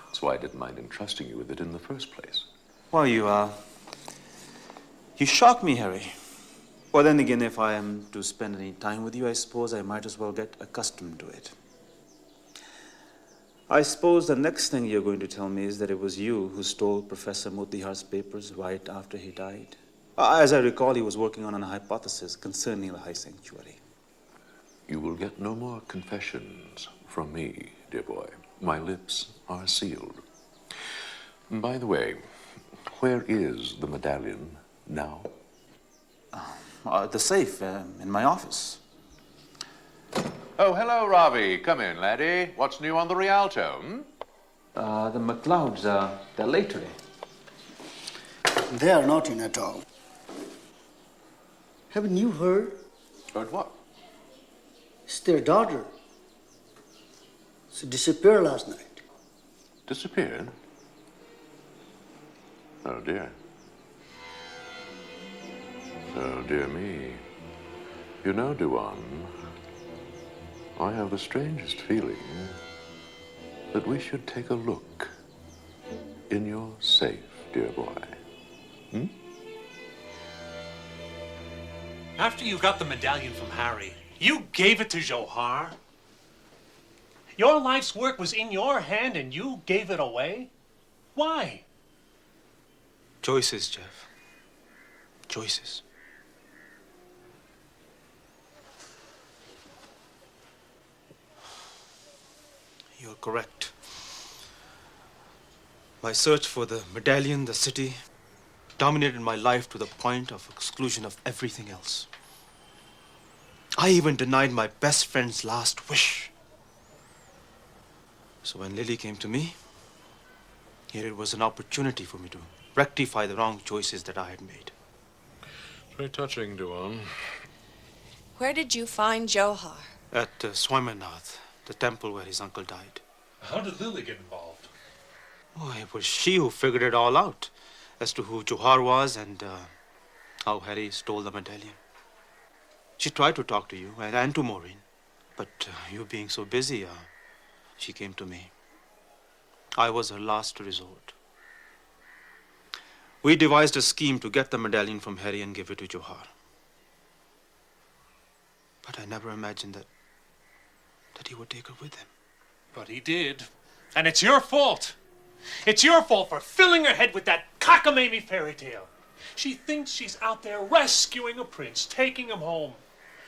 That's why I didn't mind entrusting you with it in the first place. Well, you shock me, Harry. Well, then again, if I am to spend any time with you, I suppose I might as well get accustomed to it. I suppose the next thing you're going to tell me is that it was you who stole Professor Motihar's papers right after he died. As I recall, he was working on a hypothesis concerning the high sanctuary. You will get no more confessions from me, dear boy. My lips are sealed. By the way, where is the medallion now? The safe in my office. Oh, hello, Ravi. Come in, laddie. What's new on the Rialto, The McLeods, they're late today. They are not in at all. Haven't you heard? Heard what? It's their daughter. She disappeared last night. Disappeared? Oh, dear. Oh, dear me. You know, Duan, I have the strangest feeling that we should take a look in your safe, dear boy. After you got the medallion from Harry, you gave it to Johar? Your life's work was in your hand and you gave it away? Why? Choices, Jeff. Choices. You're correct. My search for the medallion, the city, dominated my life to the point of exclusion of everything else. I even denied my best friend's last wish. So when Lily came to me, here it was an opportunity for me to rectify the wrong choices that I had made. Very touching, Duan. Where did you find Johar? At Swaminath, the temple where his uncle died. How did Lily get involved? Oh, it was she who figured it all out as to who Johar was and how Harry stole the medallion. She tried to talk to you and to Maureen, but you being so busy, she came to me. I was her last resort. We devised a scheme to get the medallion from Harry and give it to Johar. But I never imagined that he would take her with him. But he did. And it's your fault. It's your fault for filling her head with that cockamamie fairy tale. She thinks she's out there rescuing a prince, taking him home.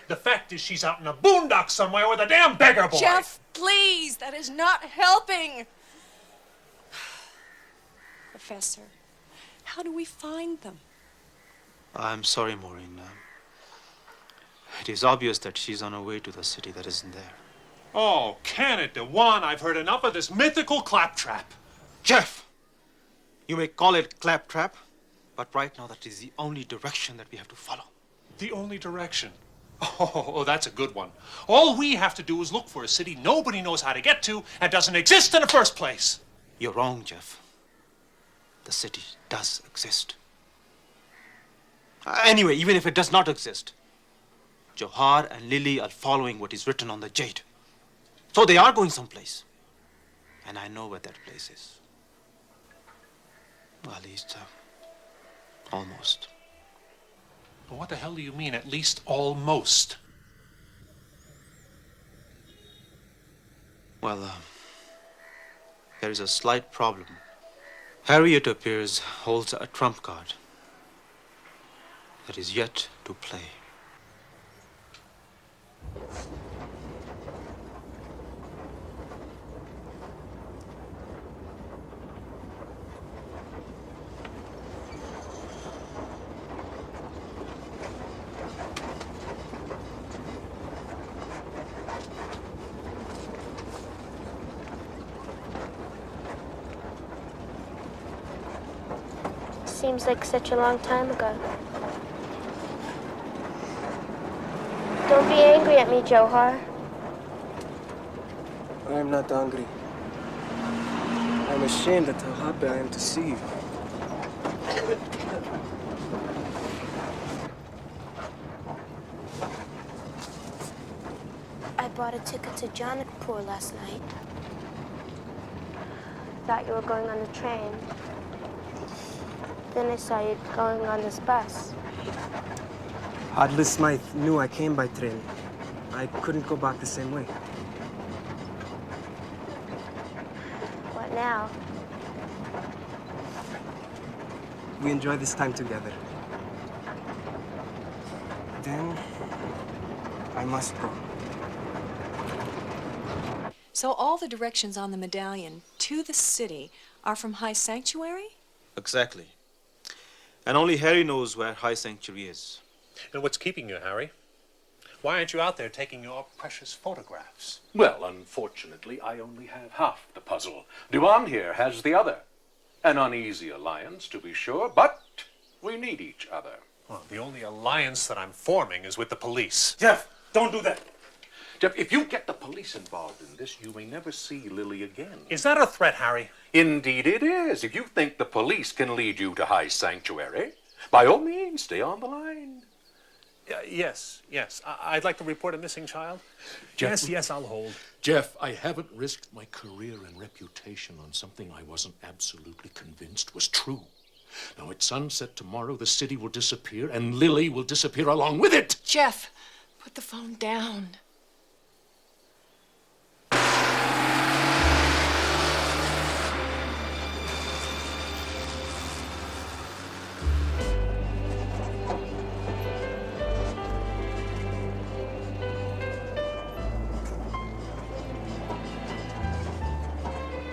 The fact is she's out in a boondock somewhere with a damn beggar boy. Jeff, please, that is not helping. Professor, how do we find them? I'm sorry, Maureen. It is obvious that she's on her way to the city that isn't there. Oh, can it, Dewan? I've heard enough of this mythical claptrap. Jeff! You may call it claptrap, but right now that is the only direction that we have to follow. The only direction? Oh, that's a good one. All we have to do is look for a city nobody knows how to get to and doesn't exist in the first place. You're wrong, Jeff. The city does exist. Anyway, even if it does not exist, Johar and Lily are following what is written on the jade. So they are going someplace. And I know where that place is. Well, at least, almost. But what the hell do you mean, at least almost? Well, there is a slight problem. Harry, it appears, holds a trump card that is yet to play. Seems like such a long time ago. Don't be angry at me, Johar. I am not angry. I am ashamed at how happy I am to see you. I bought a ticket to Janakpur last night. Thought you were going on the train. Then I saw you going on this bus. Hardly Smythe knew I came by train. I couldn't go back the same way. now. We enjoy this time together. Then I must go. So all the directions on the medallion to the city are from High Sanctuary? Exactly. And only Harry knows where High Sanctuary is. And what's keeping you, Harry? Why aren't you out there taking your precious photographs? Well, unfortunately, I only have half the puzzle. Duan here has the other. An uneasy alliance, to be sure, but we need each other. Well, the only alliance that I'm forming is with the police. Jeff, don't do that. Jeff, if you get the police involved in this, you may never see Lily again. Is that a threat, Harry? Indeed it is. If you think the police can lead you to High Sanctuary, by all means, stay on the line. Yes. I'd like to report a missing child. Jeff, Yes, I'll hold. Jeff, I haven't risked my career and reputation on something I wasn't absolutely convinced was true. Now, at sunset tomorrow, the city will disappear, and Lily will disappear along with it. Jeff, put the phone down.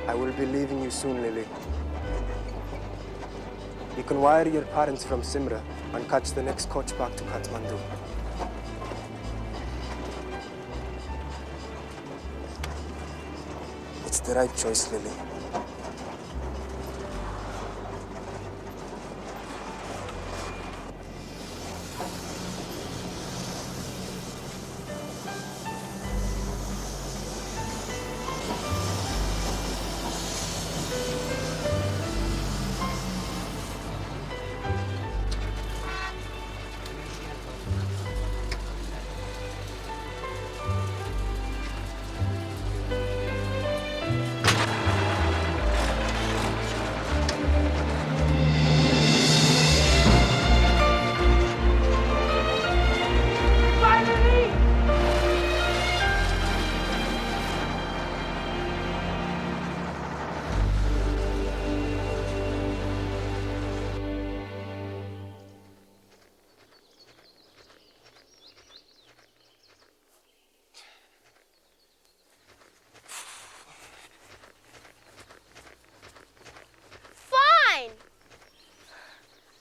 I will be leaving you soon, Lily. You can wire your parents from Simra and catch the next coach back to Kathmandu. It's the right choice, Lily.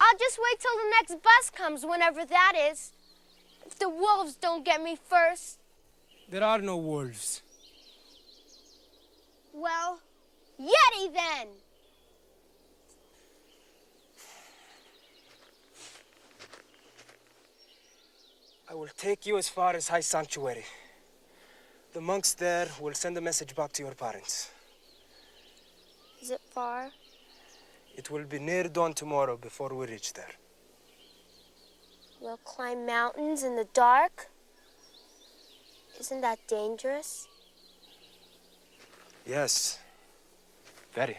I'll just wait till the next bus comes, whenever that is. If the wolves don't get me first. There are no wolves. Well, Yeti then! I will take you as far as High Sanctuary. The monks there will send a message back to your parents. Is it far? It will be near dawn tomorrow before we reach there. We'll climb mountains in the dark? Isn't that dangerous? Yes, very.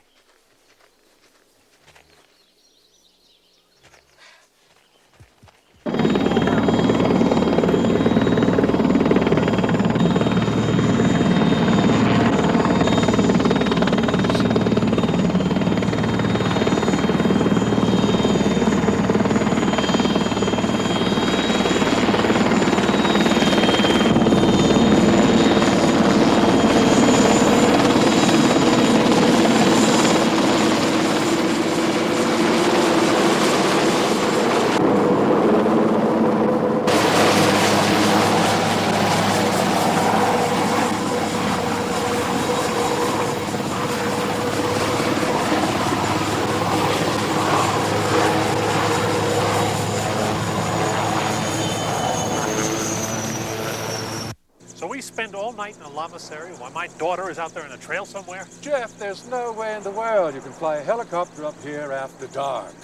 So we spend all night in a lamasery while my daughter is out there in a trail somewhere? Jeff, there's no way in the world you can fly a helicopter up here after dark.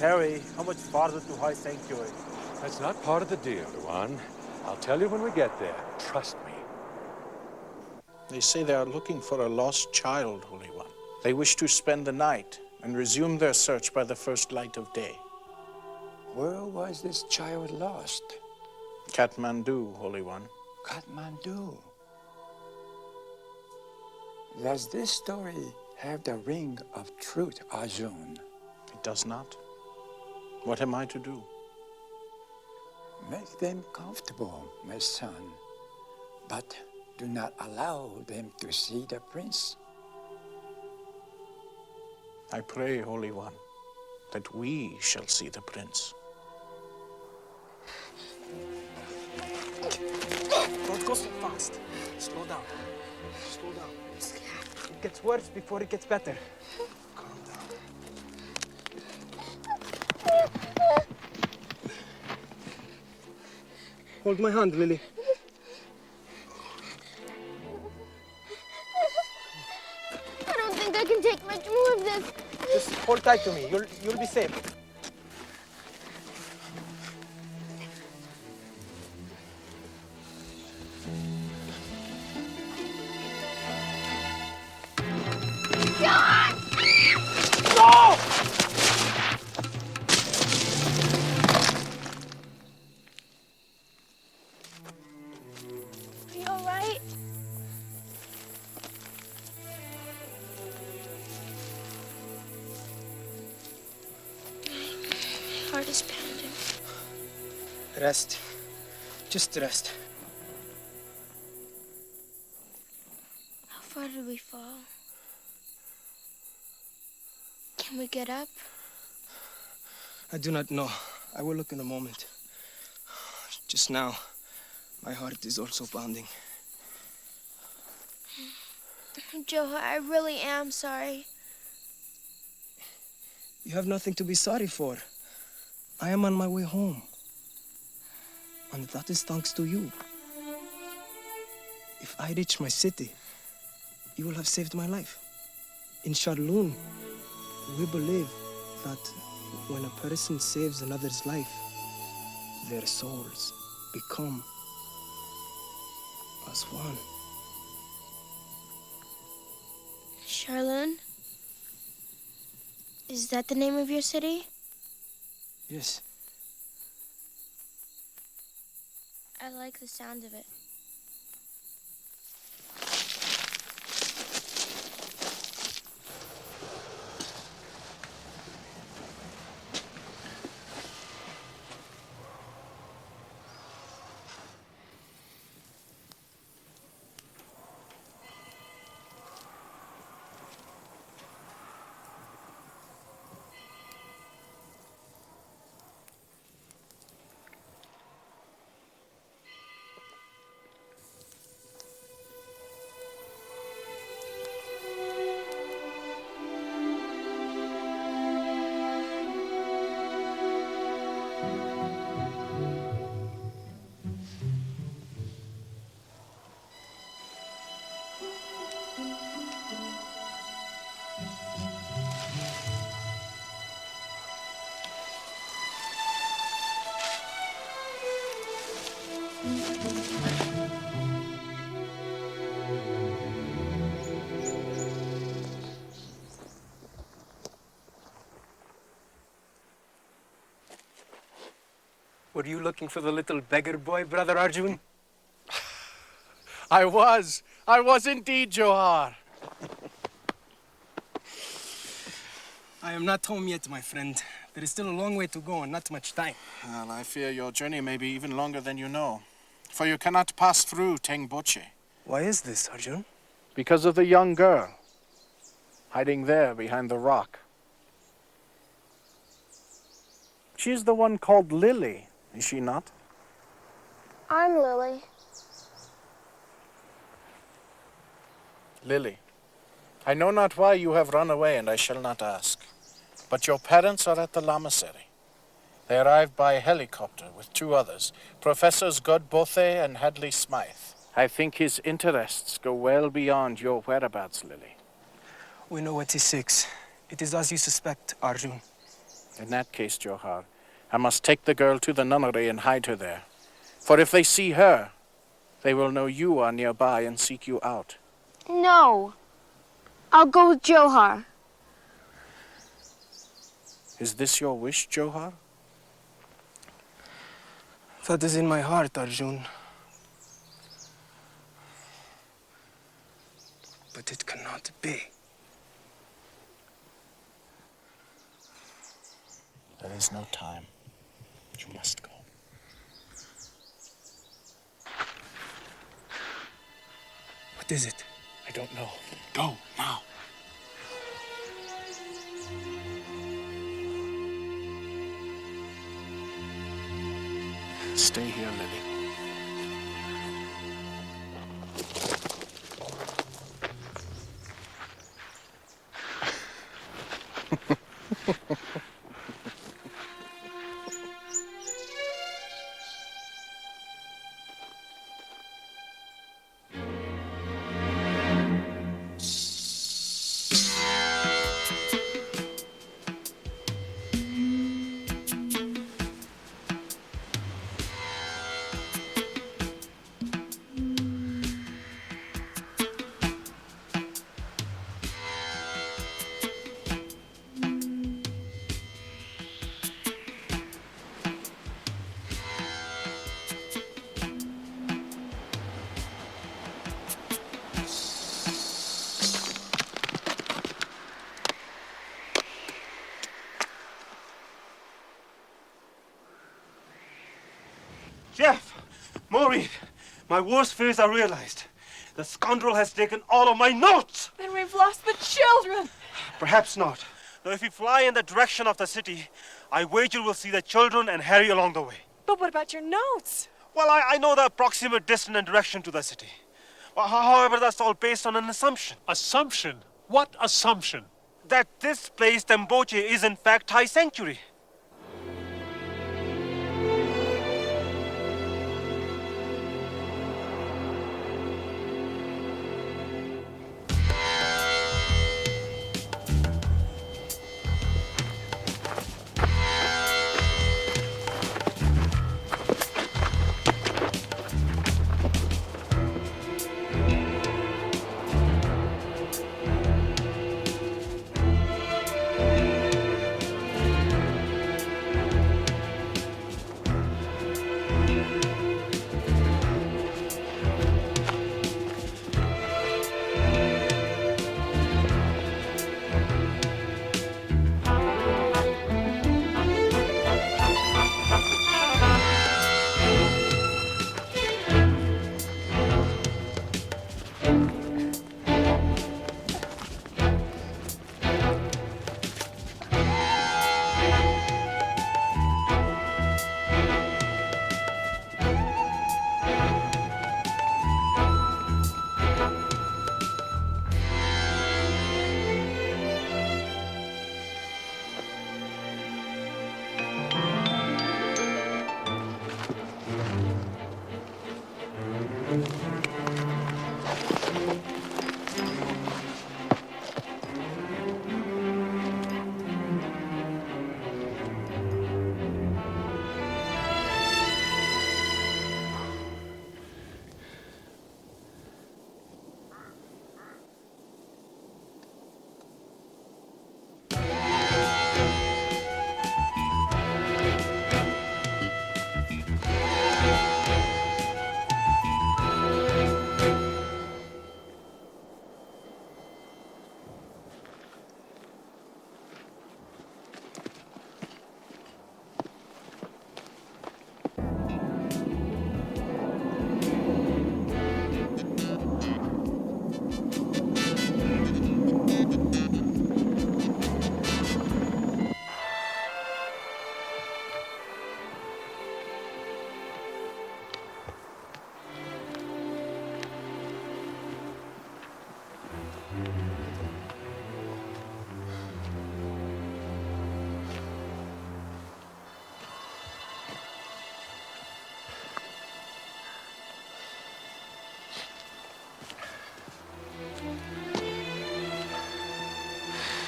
Harry, how much farther to High Sanctuary? That's not part of the deal, Duan. I'll tell you when we get there. Trust me. They say they are looking for a lost child, Holy One. They wish to spend the night and resume their search by the first light of day. Where was this child lost? Kathmandu, Holy One. Kathmandu. Does this story have the ring of truth, Arjun. It does not. What am I to do? Make them comfortable, my son, but do not allow them to see the prince. I pray, Holy One, that we shall see the prince. Don't go so fast. Slow down. Slow down. It gets worse before it gets better. Calm down. Hold my hand, Lily. I don't think I can take much more of this. Just hold tight to me. You'll be safe. Are you all right? My heart is pounding. Rest. Just rest. How far did we fall? Can we get up? I do not know. I will look in a moment. Just now, my heart is also pounding. Johar, I really am sorry. You have nothing to be sorry for. I am on my way home. And that is thanks to you. If I reach my city, you will have saved my life. In Charloon, we believe that when a person saves another's life, their souls become as one. Charloon? Is that the name of your city? Yes. I like the sound of it. Were you looking for the little beggar boy, Brother Arjun? I was indeed, Johar. I am not home yet, my friend. There is still a long way to go and not much time. Well, I fear your journey may be even longer than you know, for you cannot pass through Tengboche. Why is this, Arjun? Because of the young girl, hiding there behind the rock. She is the one called Lily, is she not? I'm Lily. Lily, I know not why you have run away, and I shall not ask. But your parents are at the Lamasery. They arrived by helicopter with two others, Professors Godbothe and Hadley Smythe. I think his interests go well beyond your whereabouts, Lily. We know what he seeks. It is as you suspect, Arjun. In that case, Johar, I must take the girl to the nunnery and hide her there. For if they see her, they will know you are nearby and seek you out. No. I'll go with Johar. Is this your wish, Johar? That is in my heart, Arjun. But it cannot be. There is no time. You must go. What is it? I don't know. Go, now. Stay here, Lily. Jeff! Maureen! My worst fears are realized. The scoundrel has taken all of my notes! Then we've lost the children. Perhaps not. Though if we fly in the direction of the city, I wager we'll see the children and Harry along the way. But what about your notes? Well, I know the approximate distance and direction to the city. Well, however, that's all based on an assumption. Assumption? What assumption? That this place, Temboche, is in fact Thai sanctuary.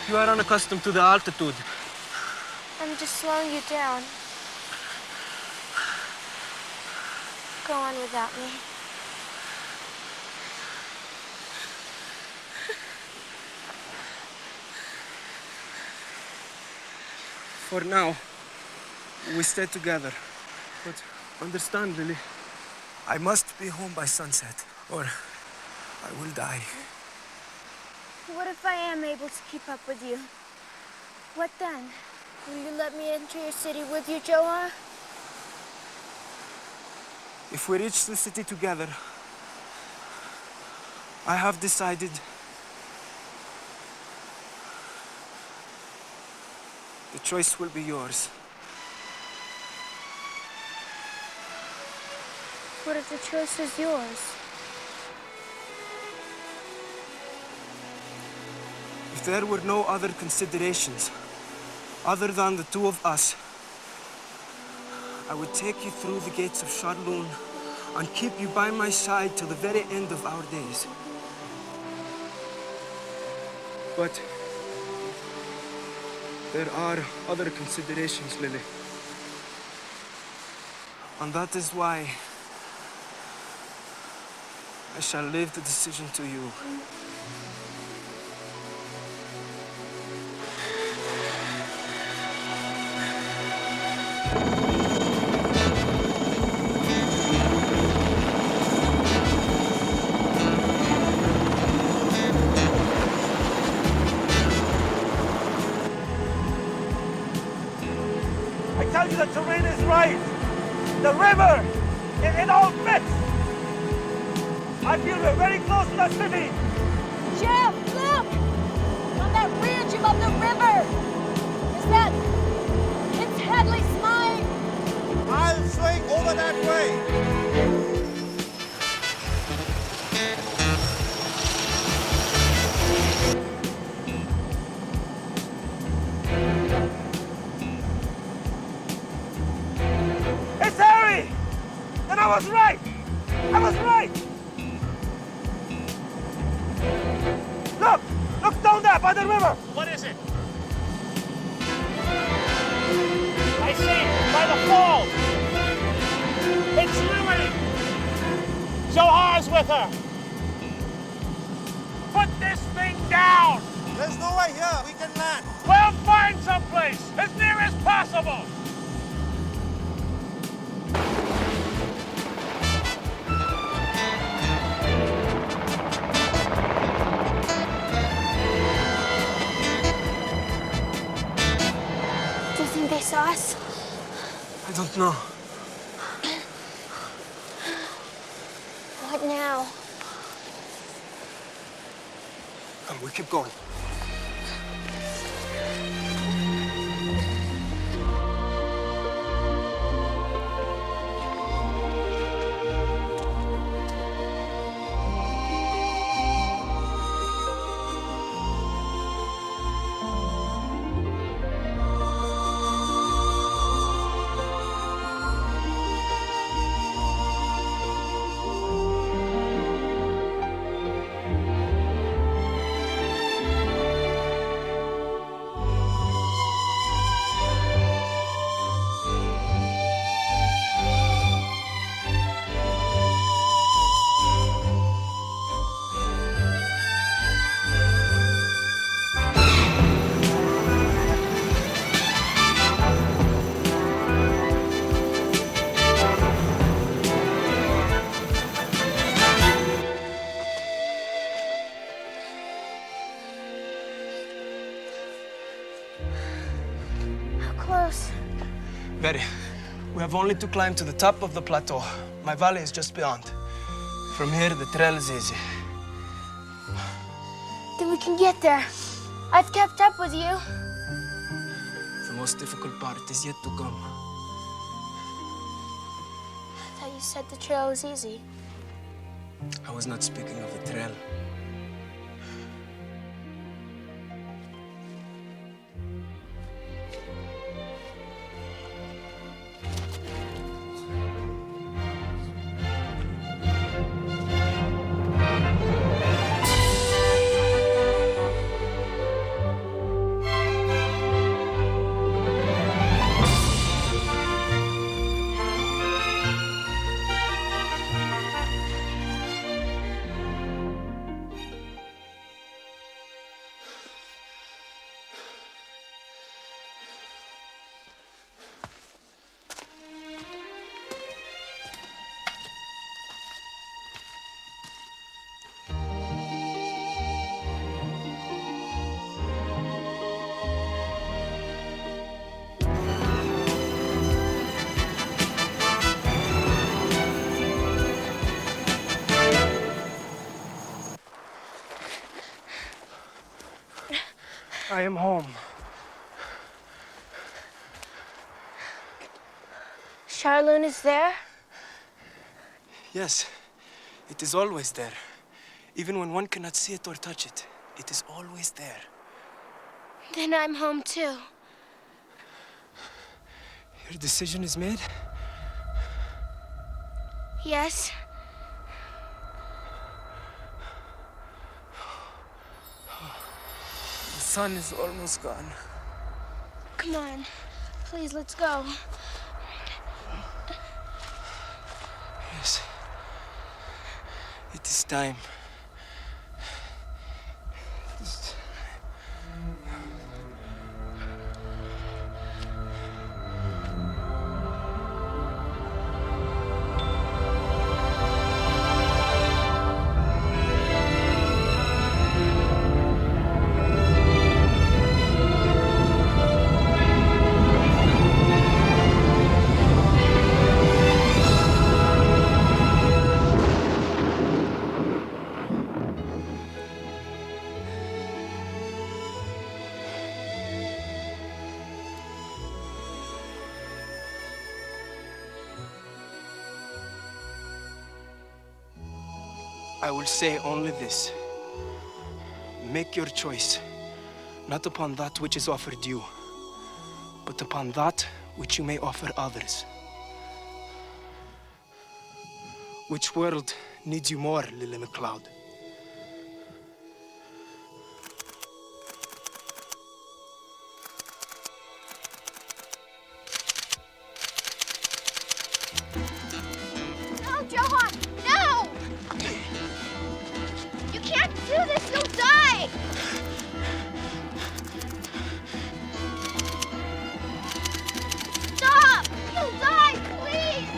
You are unaccustomed to the altitude. I'm just slowing you down. Go on without me. For now, we stay together. But understand, Lily, I must be home by sunset, or I will die. What if I am able to keep up with you? What then? Will you let me enter your city with you, Johar? If we reach the city together, I have decided the choice will be yours. What if the choice is yours? If there were no other considerations other than the two of us, I would take you through the gates of Sharlun and keep you by my side till the very end of our days. But there are other considerations, Lily. And that is why I shall leave the decision to you. I tell you, the terrain is right. The river, it all fits. I feel we're very close to the city. Jeff, look! On that ridge above the river! Is that... It's Hadley's mine! I'll swing over that way. It's Harry! Then I was right! I was right! Look! Look down there by the river! What is it? I see, by the falls! It's Lily! Johar's with her! Put this thing down! There's no way here, we can land. We'll find someplace, as near as possible! Do you think they saw us? I don't know. What now? Come, we keep going. Close. Very. We have only to climb to the top of the plateau. My valley is just beyond. From here, the trail is easy. Then we can get there. I've kept up with you. The most difficult part is yet to come. I thought you said the trail was easy. I was not speaking of the trail. I am home. Charloon is there? Yes, it is always there. Even when one cannot see it or touch it, it is always there. Then I'm home too. Your decision is made? Yes. The sun is almost gone. Come on. Please, let's go. Yes. It is time. I will say only this. Make your choice, not upon that which is offered you, but upon that which you may offer others. Which world needs you more, Lily McLeod? No, Johan! No! You can't do this! You'll die! Stop! You'll die! Please!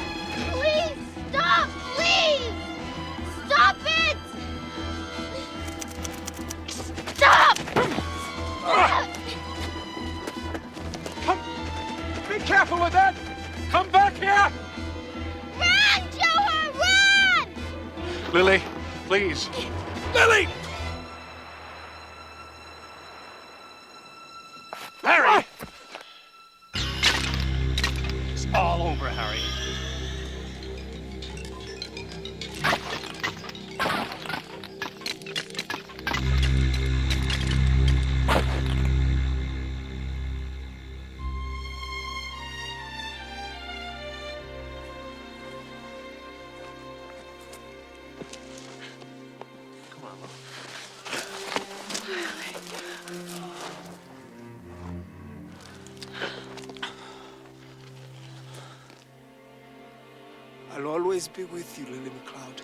Please! Stop! Please! Stop it! Stop! Be careful with that! Come back here! Run, Johan! Run! Lily, please. Lily! Harry! It's all over, Harry. I'll always be with you, Lily McLeod.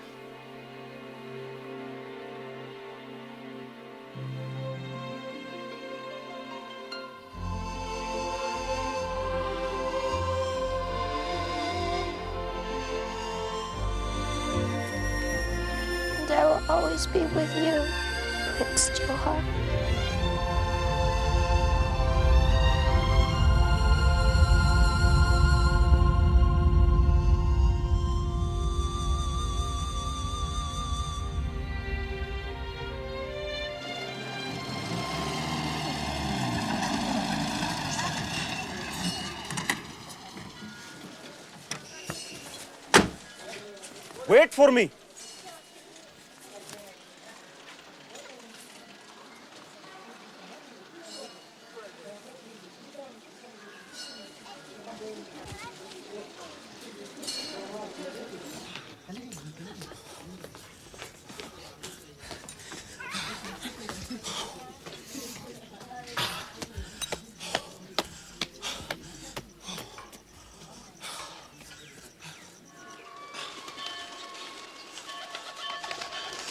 And I will always be with you, Prince Johan. Wait for me.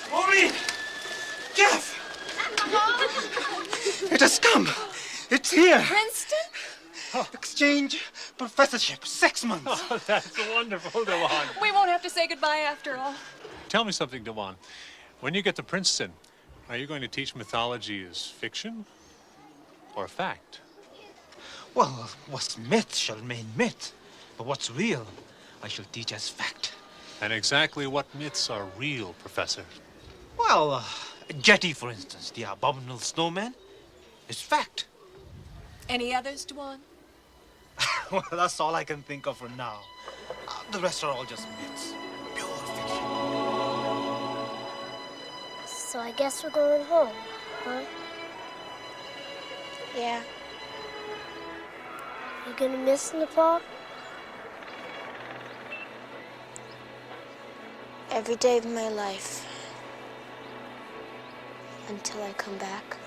Maureen! Jeff! It has come! It's here! Princeton? Exchange professorship, 6 months. Oh, that's wonderful, Dewan. We won't have to say goodbye after all. Tell me something, Dewan. When you get to Princeton, are you going to teach mythology as fiction or fact? Well, what's myth shall remain myth, but what's real, I shall teach as fact. And exactly what myths are real, Professor? Well, Jetty, for instance, the abominable snowman. It's fact. Any others, Dwan? Well, that's all I can think of for now. The rest are all just myths. So I guess we're going home, huh? Yeah. You gonna miss Nepal? Every day of my life. Until I come back.